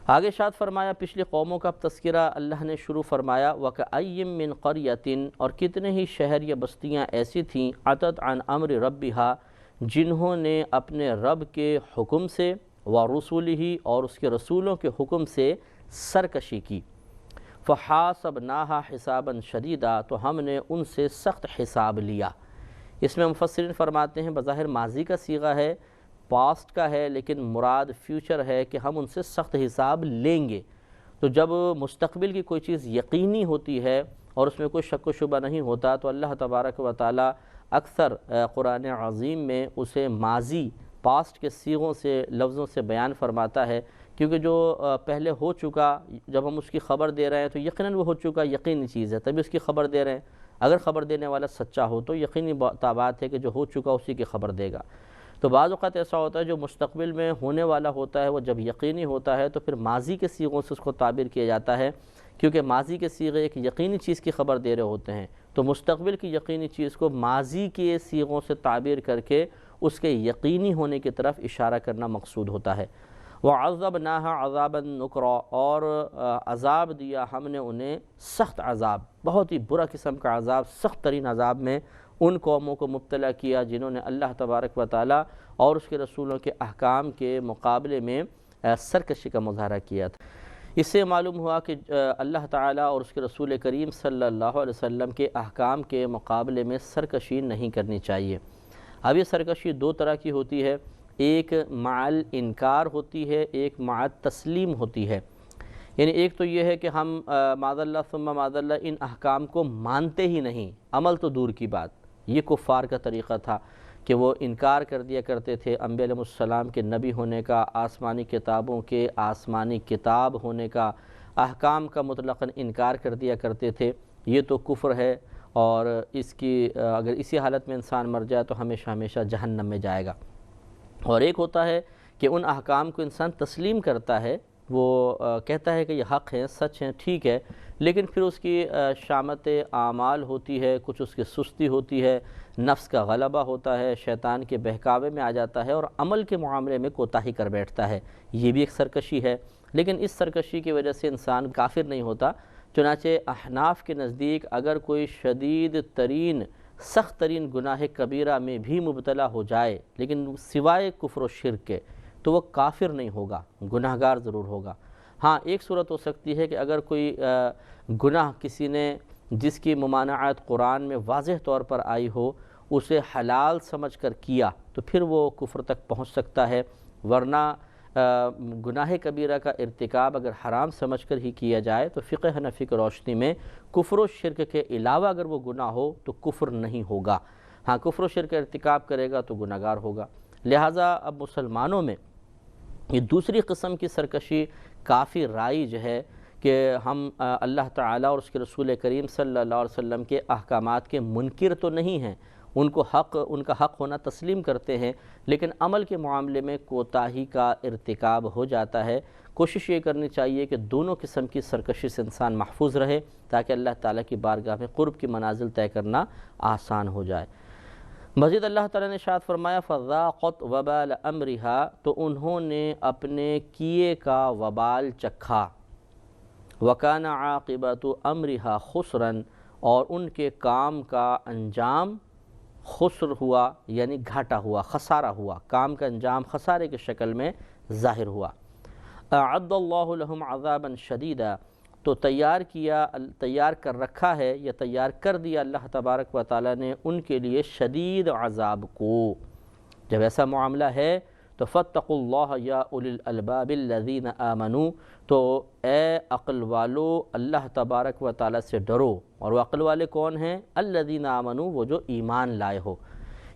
آگے ارشاد فرمایا، پچھلی قوموں کا تذکرہ اللہ نے شروع فرمایا، وَكَأَيٍّ مِّن قَرْيَةٍ، اور کتنے ہی شہر یا بستیاں ایسی تھیں، عَتَتْ عَنْ أَمْرِ رَبِّهَا، جنہوں نے اپنے رب کے حکم سے، وَرُسُلِهِ، اور اس کے رسولوں کے حکم سے سرکشی کی، فَحَاسَبْنَاهَا حِسَابًا شَدِيدًا، تو ہم نے ان سے سخت حساب لیا۔ اس میں مفسرین فرماتے ہیں بظاہر ماضی کا صیغہ ہے، پاسٹ کا ہے، لیکن مراد فیوچر ہے کہ ہم ان سے سخت حساب لیں گے۔ تو جب مستقبل کی کوئی چیز یقینی ہوتی ہے اور اس میں کوئی شک و شبہ نہیں ہوتا، تو اللہ تبارک و تعالیٰ اکثر قرآن عظیم میں اسے ماضی، پاسٹ کے صیغوں سے، لفظوں سے بیان فرماتا ہے، کیونکہ جو پہلے ہو چکا جب ہم اس کی خبر دے رہے ہیں تو یقیناً وہ ہو چکا یقینی چیز ہے، تبھی اس کی خبر دے رہے ہیں۔ اگر خبر دینے والا سچا ہو تو یقینی بات ہے کہ جو ہو چکا اسی کی خبر دے گا۔ تو بعض اوقات ایسا ہوتا ہے جو مستقبل میں ہونے والا ہوتا ہے وہ جب یقینی ہوتا ہے تو پھر ماضی کے صیغوں سے اس کو تعبیر کیا جاتا ہے، کیونکہ ماضی کے صیغے ایک یقینی چیز کی خبر دے رہے ہوتے ہیں، تو مستقبل کی یقینی چیز کو ماضی کے صیغوں سے تعبیر کر کے اس کے یقینی ہونے کی طرف اشارہ کرنا مقصود ہوتا ہے۔ وَعَذَّبْنَاهَا عَذَابًا نُكْرًا، اور عذاب دیا ہم نے انہیں سخت عذاب، بہت ہی برا قسم کا عذاب، سخت ترین عذاب میں ان قوموں کو مبتلا کیا جنہوں نے اللہ تبارک و تعالیٰ اور اس کے رسولوں کے احکام کے مقابلے میں سرکشی کا مظاہرہ کیا تھا۔ اس سے معلوم ہوا کہ اللہ تعالیٰ اور اس کے رسول کریم صلی اللہ علیہ وسلم کے احکام کے مقابلے میں سرکشی نہیں کرنی چاہیے۔ اب یہ سرکشی دو طرح کی ہوتی ہے، ایک مع الانکار ہوتی ہے، ایک مع تسلیم ہوتی ہے۔ یعنی ایک تو یہ ہے کہ ہم معاذ اللہ ثم معاذ اللہ ان احکام کو مانتے ہی نہیں، عمل تو دور کی بات، یہ کفار کا طریقہ تھا کہ وہ انکار کر دیا کرتے تھے انبیاء علیہ السلام کے نبی ہونے کا، آسمانی کتابوں کے آسمانی کتاب ہونے کا، احکام کا مطلقاً انکار کر دیا کرتے تھے۔ یہ تو کفر ہے، اور اس کی اگر اسی حالت میں انسان مر جائے تو ہمیشہ ہمیشہ جہنم میں جائے گا۔ اور ایک ہوتا ہے کہ ان احکام کو انسان تسلیم کرتا ہے، وہ کہتا ہے کہ یہ حق ہیں، سچ ہیں، ٹھیک ہے، لیکن پھر اس کی شامت اعمال ہوتی ہے، کچھ اس کی سستی ہوتی ہے، نفس کا غلبہ ہوتا ہے، شیطان کے بہکاوے میں آ جاتا ہے اور عمل کے معاملے میں کوتاہی کر بیٹھتا ہے۔ یہ بھی ایک سرکشی ہے، لیکن اس سرکشی کی وجہ سے انسان کافر نہیں ہوتا۔ چنانچہ احناف کے نزدیک اگر کوئی شدید ترین، سخت ترین گناہ کبیرہ میں بھی مبتلا ہو جائے لیکن سوائے کفر و شرک کے، تو وہ کافر نہیں ہوگا، گناہگار ضرور ہوگا۔ ہاں، ایک صورت ہو سکتی ہے کہ اگر کوئی گناہ کسی نے جس کی ممانعت قرآن میں واضح طور پر آئی ہو، اسے حلال سمجھ کر کیا تو پھر وہ کفر تک پہنچ سکتا ہے، ورنہ گناہ کبیرہ کا ارتکاب اگر حرام سمجھ کر ہی کیا جائے تو فقہ حنفی کی روشنی میں کفر و شرک کے علاوہ اگر وہ گناہ ہو تو کفر نہیں ہوگا، ہاں کفر و شرک کا ارتکاب کرے گا تو گناہ گار ہوگا۔ لہٰذا اب مسلمانوں میں یہ دوسری قسم کی سرکشی کافی رائج ہے کہ ہم اللہ تعالیٰ اور اس کے رسول کریم صلی اللہ علیہ وسلم کے احکامات کے منکر تو نہیں ہیں، ان کا حق ہونا تسلیم کرتے ہیں، لیکن عمل کے معاملے میں کوتاہی کا ارتکاب ہو جاتا ہے۔ کوشش یہ کرنی چاہیے کہ دونوں قسم کی سرکشی سے انسان محفوظ رہے تاکہ اللہ تعالیٰ کی بارگاہ میں قرب کی منازل طے کرنا آسان ہو جائے۔ مزید اللہ تعالیٰ نے ارشاد فرمایا فَذَاقَتْ وَبَالَ أَمْرِهَا، تو انہوں نے اپنے کیے کا وبال چکھا، وَكَانَ عَاقِبَةُ أَمْرِهَا خُسْرًا، اور ان کے کام کا انجام خسر ہوا یعنی گھاٹا ہوا، خسارہ ہوا، کام کا انجام خسارے کی شکل میں ظاہر ہوا۔ أَعَدَّ اللَّهُ لَهُمْ عَذَابًا شَدِيدًا، تو تیار کر رکھا ہے یا تیار کر دیا اللہ تبارک و تعالیٰ نے ان کے لیے شدید عذاب کو۔ جب ایسا معاملہ ہے تو فَاتَّقُوا اللَّهَ يَا أُولِي الْأَلْبَابِ الَّذِينَ آمَنُوا، تو اے عقل والو اللہ تبارک و تعالیٰ سے ڈرو، اور وہ عقل والے کون ہیں؟ الَّذِينَ آمَنُوا، وہ جو ایمان لائے ہو،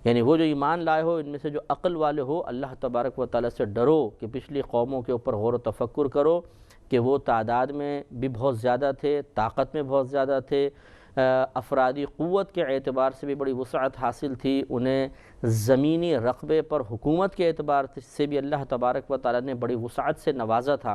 یعنی وہ جو ایمان لائے ہو ان میں سے جو عقل والے ہو، اللہ تبارک و تعالیٰ سے ڈرو کہ پچھلی قوموں کے اوپر غور و تفکر کرو کہ وہ تعداد میں بھی بہت زیادہ تھے، طاقت میں بہت زیادہ تھے، افرادی قوت کے اعتبار سے بھی بڑی وسعت حاصل تھی، انہیں زمینی رقبے پر حکومت کے اعتبار سے بھی اللہ تبارک و تعالیٰ نے بڑی وسعت سے نوازا تھا،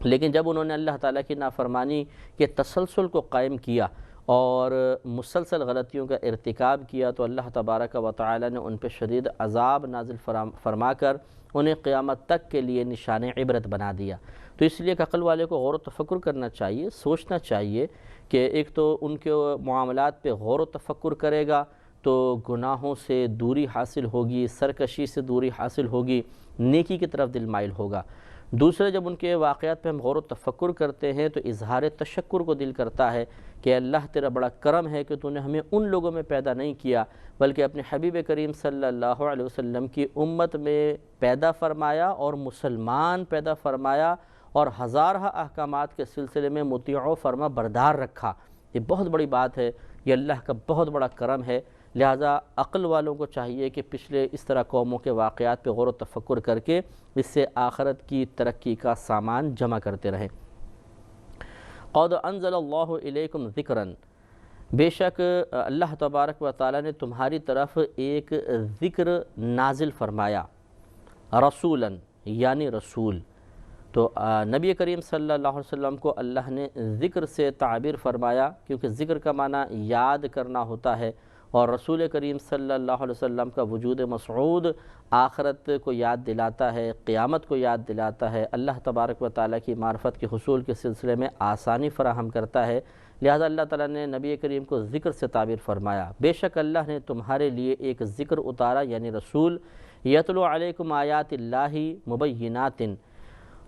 لیکن جب انہوں نے اللہ تعالیٰ کی نافرمانی کے تسلسل کو قائم کیا اور مسلسل غلطیوں کا ارتکاب کیا تو اللہ تبارک و تعالیٰ نے ان پہ شدید عذاب نازل فرما کر انہیں قیامت تک کے لیے نشان عبرت بنا دیا۔ تو اس لیے کہ عقل والے کو غور و تفکر کرنا چاہیے، سوچنا چاہیے کہ ایک تو ان کے معاملات پہ غور و تفکر کرے گا تو گناہوں سے دوری حاصل ہوگی، سرکشی سے دوری حاصل ہوگی، نیکی کی طرف دل مائل ہوگا۔ دوسرے جب ان کے واقعات پہ ہم غور و تفکر کرتے ہیں تو اظہار تشکر کو دل کرتا ہے کہ اللہ تیرا بڑا کرم ہے کہ تو نے ہمیں ان لوگوں میں پیدا نہیں کیا بلکہ اپنے حبیب کریم صلی اللہ علیہ وسلم کی امت میں پیدا فرمایا اور مسلمان پیدا فرمایا اور ہزارہ احکامات کے سلسلے میں مطیع و فرما بردار رکھا۔ یہ بہت بڑی بات ہے، یہ اللہ کا بہت بڑا کرم ہے، لہٰذا عقل والوں کو چاہیے کہ پچھلے اس طرح قوموں کے واقعات پہ غور و تفکر کر کے اس سے آخرت کی ترقی کا سامان جمع کرتے رہیں۔ قَدْ أَنزَلَ اللَّهُ إِلَيْكُمْ ذِكْرًا، بے شک اللہ تبارک و تعالیٰ نے تمہاری طرف ایک ذکر نازل فرمایا، رسولاً یعنی رسول۔ تو نبی کریم صلی اللہ علیہ وسلم کو اللہ نے ذکر سے تعبیر فرمایا کیونکہ ذکر کا معنی یاد کرنا ہوتا ہے، اور رسول کریم صلی اللہ علیہ وسلم کا وجود مسعود آخرت کو یاد دلاتا ہے، قیامت کو یاد دلاتا ہے، اللہ تبارک و تعالیٰ کی معرفت کے حصول کے سلسلے میں آسانی فراہم کرتا ہے، لہذا اللہ تعالیٰ نے نبی کریم کو ذکر سے تعبیر فرمایا۔ بے شک اللہ نے تمہارے لیے ایک ذکر اتارا یعنی رسول، یتلو علیکم آیات اللہ مبینات،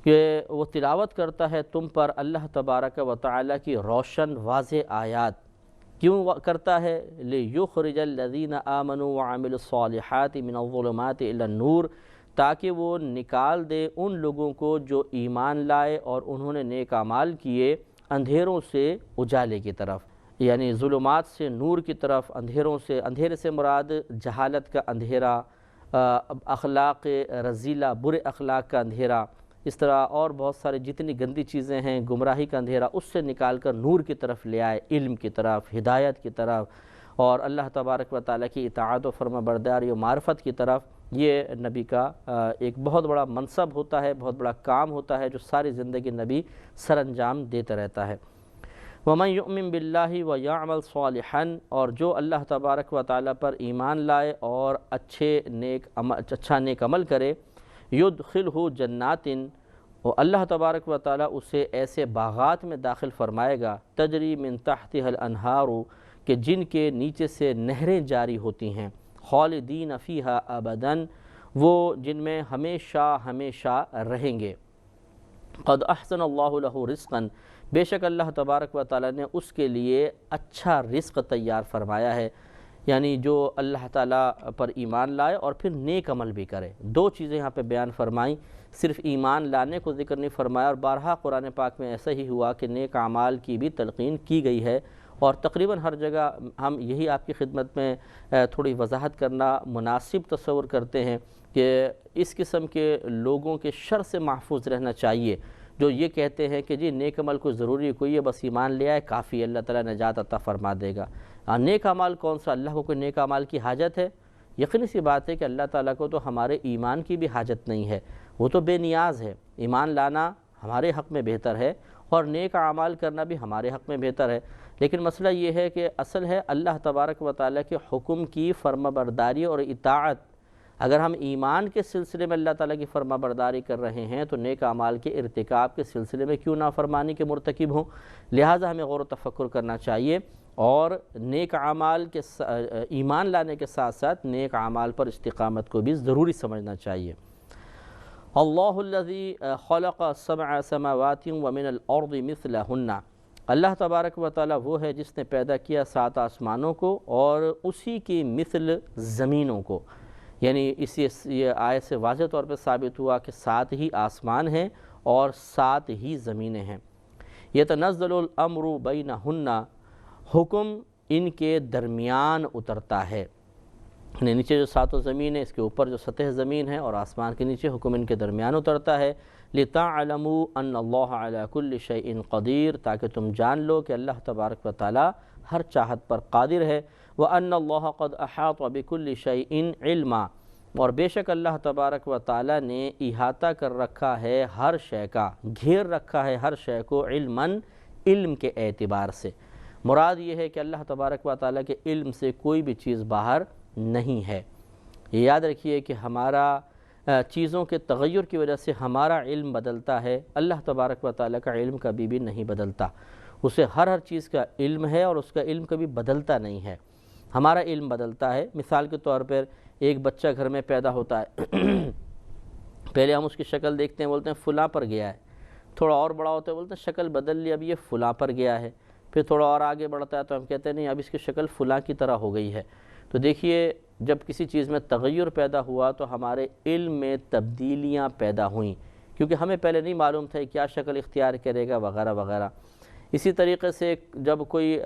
کہ وہ تلاوت کرتا ہے تم پر اللہ تبارک و تعالیٰ کی روشن واضح آیات۔ کیوں کرتا ہے؟ لِيُخْرِجَ الَّذِينَ آمَنُوا وَعَمِلُوا الصَّالِحَاتِ مِنَ الظُّلُمَاتِ إِلَى النُّورِ، تاکہ وہ نکال دے ان لوگوں کو جو ایمان لائے اور انہوں نے نیک اعمال کیے اندھیروں سے اجالے کی طرف، یعنی ظلمات سے نور کی طرف، اندھیرے سے مراد جہالت کا اندھیرا، اخلاق رذیلہ، برے اخلاق کا اندھیرا، اس طرح اور بہت سارے جتنی گندی چیزیں ہیں، گمراہی کا اندھیرا، اس سے نکال کر نور کی طرف لے آئے، علم کی طرف، ہدایت کی طرف اور اللہ تبارک و تعالیٰ کی اطاعت و فرما برداری و معرفت کی طرف۔ یہ نبی کا ایک بہت بڑا منصب ہوتا ہے، بہت بڑا کام ہوتا ہے جو ساری زندگی نبی سر انجام دیتا رہتا ہے۔ وَمَنْ يُؤْمِن بِاللَّهِ وَيَعْمَلْ صَالِحًا، اور جو اللہ تبارک و تعالیٰ پر ایمان لائے اور اچھا نیک عمل کرے، يُدْخِلْهُ جَنَّاتٍ، اور اللہ تبارک و تعالیٰ اسے ایسے باغات میں داخل فرمائے گا، تجری من تحتها الانہار، کہ جن کے نیچے سے نہریں جاری ہوتی ہیں، خالدین فیہا ابداً، وہ جن میں ہمیشہ ہمیشہ رہیں گے۔ قد احسن اللہ لہ رزقا، بے شک اللہ تبارک و تعالیٰ نے اس کے لیے اچھا رزق تیار فرمایا ہے، یعنی جو اللہ تعالیٰ پر ایمان لائے اور پھر نیک عمل بھی کرے۔ دو چیزیں یہاں پہ بیان فرمائیں، صرف ایمان لانے کو ذکر نہیں فرمایا، اور بارہا قرآن پاک میں ایسا ہی ہوا کہ نیک اعمال کی بھی تلقین کی گئی ہے، اور تقریباً ہر جگہ ہم یہی آپ کی خدمت میں تھوڑی وضاحت کرنا مناسب تصور کرتے ہیں کہ اس قسم کے لوگوں کے شر سے محفوظ رہنا چاہیے جو یہ کہتے ہیں کہ جی نیک عمل کو ضروری کوئی ہے، بس ایمان لے آئے کافی، اللہ تعالیٰ نجات عطا فرما دے گا۔ نیک اعمال کون سا؟ اللہ کو کوئی نیک اعمال کی حاجت ہے؟ یقینی سی بات ہے کہ اللہ تعالیٰ کو تو ہمارے ایمان کی بھی حاجت نہیں ہے، وہ تو بے نیاز ہے۔ ایمان لانا ہمارے حق میں بہتر ہے اور نیک اعمال کرنا بھی ہمارے حق میں بہتر ہے، لیکن مسئلہ یہ ہے کہ اصل ہے اللہ تبارک و تعالیٰ کے حکم کی فرما برداری اور اطاعت۔ اگر ہم ایمان کے سلسلے میں اللہ تعالیٰ کی فرما برداری کر رہے ہیں تو نیک اعمال کے ارتکاب کے سلسلے میں کیوں نافرمانی کے مرتکب ہوں؟ لہٰذا ہمیں غور و تفکر کرنا چاہیے، اور نیک اعمال کے ایمان لانے کے ساتھ ساتھ نیک اعمال پر استقامت کو بھی ضروری سمجھنا چاہیے۔ اللہ الذی خلق سبع سماوات ومن الارض مثلہن، اللہ تبارک و تعالیٰ وہ ہے جس نے پیدا کیا 7 آسمانوں کو اور اسی کی مثل زمینوں کو، یعنی یہ آیت سے واضح طور پہ ثابت ہوا کہ 7 ہی آسمان ہیں اور 7 ہی زمینیں ہیں۔ یتنزل الامر بینہن، حکم ان کے درمیان اترتا ہے، یعنی نیچے جو 7 زمین ہے، اس کے اوپر جو سطح زمین ہے، اور آسمان کے نیچے حکم ان کے درمیان اترتا ہے۔ لِتَعْلَمُوا أَنَّ اللَّهَ عَلَى كُلِّ شَيْءٍ قَدِيرٌ، تاکہ تم جان لو کہ اللہ تبارک و تعالیٰ ہر چاہت پر قادر ہے۔ وَأَنَّ اللَّهَ قَدْ أَحَاطَ بِكُلِّ شَيْءٍ عِلْمًا، اور بے شک اللہ تبارک و تعالیٰ نے احاطہ کر رکھا ہے ہر شے کا، گھیر رکھا ہے ہر شے کو، علماً، علم کے اعتبار سے۔ مراد یہ ہے کہ اللہ تبارک و تعالیٰ کے علم سے کوئی بھی چیز باہر نہیں ہے۔ یہ یاد رکھیے کہ ہمارا چیزوں کے تغیر کی وجہ سے ہمارا علم بدلتا ہے، اللہ تبارک و تعالیٰ کا علم کبھی بھی نہیں بدلتا، اسے ہر چیز کا علم ہے اور اس کا علم کبھی بدلتا نہیں ہے۔ ہمارا علم بدلتا ہے۔ مثال کے طور پر ایک بچہ گھر میں پیدا ہوتا ہے، پہلے ہم اس کی شکل دیکھتے ہیں، بولتے ہیں فلاں پر گیا ہے، تھوڑا اور بڑا ہوتا ہے بولتے ہیں شکل بدل لی، اب یہ فلاں پر گیا ہے، پھر تھوڑا اور آگے بڑھتا ہے تو ہم کہتے ہیں نہیں اب اس کی شکل فلاں کی طرح ہو گئی ہے۔ تو دیکھیے جب کسی چیز میں تغیر پیدا ہوا تو ہمارے علم میں تبدیلیاں پیدا ہوئیں، کیونکہ ہمیں پہلے نہیں معلوم تھا کیا شکل اختیار کرے گا وغیرہ وغیرہ۔ اسی طریقے سے جب کوئی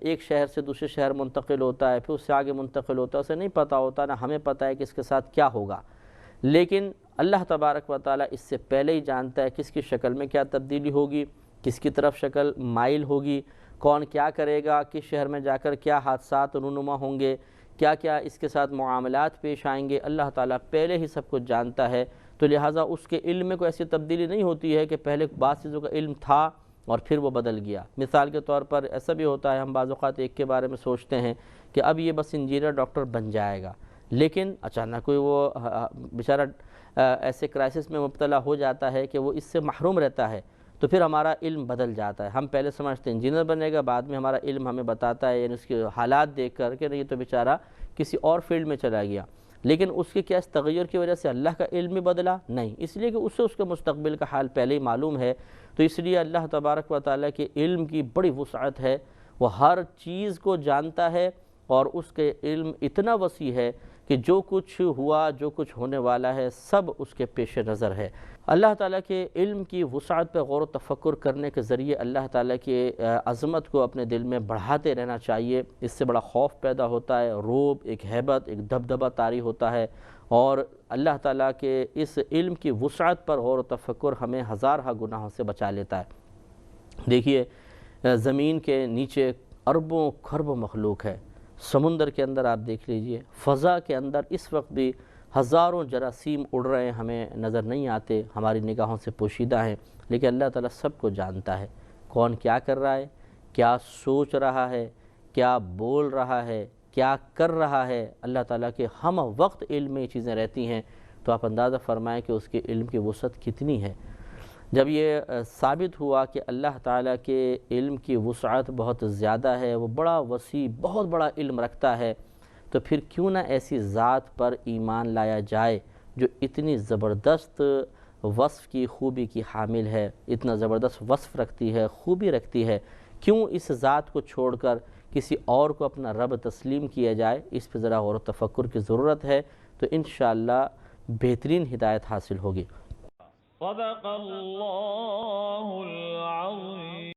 ایک شہر سے دوسرے شہر منتقل ہوتا ہے، پھر اس سے آگے منتقل ہوتا ہے، اسے نہیں پتہ ہوتا، نہ ہمیں پتہ ہے کہ اس کے ساتھ کیا ہوگا، لیکن اللہ تبارک و تعالیٰ اس سے پہلے ہی جانتا ہے کس کی شکل میں کیا تبدیلی ہوگی، کس کی طرف شکل مائل ہوگی، کون کیا کرے گا، کس شہر میں جا کر کیا حادثات رونما ہوں گے، کیا کیا اس کے ساتھ معاملات پیش آئیں گے، اللہ تعالیٰ پہلے ہی سب کچھ جانتا ہے۔ تو لہٰذا اس کے علم میں کوئی ایسی تبدیلی نہیں ہوتی ہے کہ پہلے بعض چیزوں کا علم تھا اور پھر وہ بدل گیا۔ مثال کے طور پر ایسا بھی ہوتا ہے، ہم بعض اوقات ایک کے بارے میں سوچتے ہیں کہ اب یہ بس انجینئر ڈاکٹر بن جائے گا، لیکن اچانک کوئی وہ بیچارہ ایسے کرائسس میں مبتلا ہو جاتا ہے کہ وہ اس سے محروم رہتا ہے، تو پھر ہمارا علم بدل جاتا ہے۔ ہم پہلے سمجھتے ہیں انجینئر بنے گا، بعد میں ہمارا علم ہمیں بتاتا ہے، یعنی اس کے حالات دیکھ کر کہ نہیں یہ تو بیچارہ کسی اور فیلڈ میں چلا گیا، لیکن اس کے کیا اس تغیر کی وجہ سے اللہ کا علم بھی بدلا؟ نہیں، اس لیے کہ اسے اس کے مستقبل کا حال پہلے ہی معلوم ہے۔ تو اس لیے اللہ تبارک و تعالیٰ کے علم کی بڑی وسعت ہے، وہ ہر چیز کو جانتا ہے، اور اس کے علم اتنا وسیع ہے کہ جو کچھ ہوا، جو کچھ ہونے والا ہے، سب اس کے پیش نظر ہے۔ اللہ تعالیٰ کے علم کی وسعت پہ غور و تفکر کرنے کے ذریعے اللہ تعالیٰ کی عظمت کو اپنے دل میں بڑھاتے رہنا چاہیے۔ اس سے بڑا خوف پیدا ہوتا ہے، روب، ایک ہیبت، ایک دبدبہ طاری ہوتا ہے، اور اللہ تعالیٰ کے اس علم کی وسعت پر غور و تفکر ہمیں ہزارہ گناہوں سے بچا لیتا ہے۔ دیکھیے زمین کے نیچے اربوں کھربوں مخلوق ہے، سمندر کے اندر آپ دیکھ لیجئے، فضا کے اندر اس وقت بھی ہزاروں جراثیم اڑ رہے ہیں، ہمیں نظر نہیں آتے، ہماری نگاہوں سے پوشیدہ ہیں، لیکن اللہ تعالیٰ سب کو جانتا ہے، کون کیا کر رہا ہے، کیا سوچ رہا ہے، کیا بول رہا ہے، کیا کر رہا ہے۔ اللہ تعالیٰ کے ہم وقت علم میں یہ چیزیں رہتی ہیں، تو آپ اندازہ فرمائیں کہ اس کے علم کی وسعت کتنی ہے۔ جب یہ ثابت ہوا کہ اللہ تعالیٰ کے علم کی وسعت بہت زیادہ ہے، وہ بڑا وسیع، بہت بڑا علم رکھتا ہے، تو پھر کیوں نہ ایسی ذات پر ایمان لایا جائے جو اتنی زبردست وصف کی، خوبی کی حامل ہے، اتنا زبردست وصف رکھتی ہے، خوبی رکھتی ہے کیوں اس ذات کو چھوڑ کر کسی اور کو اپنا رب تسلیم کیا جائے؟ اس پہ ذرا غور و تفکر کی ضرورت ہے، تو انشاءاللہ بہترین ہدایت حاصل ہوگی۔
صدق اللہ العظیم۔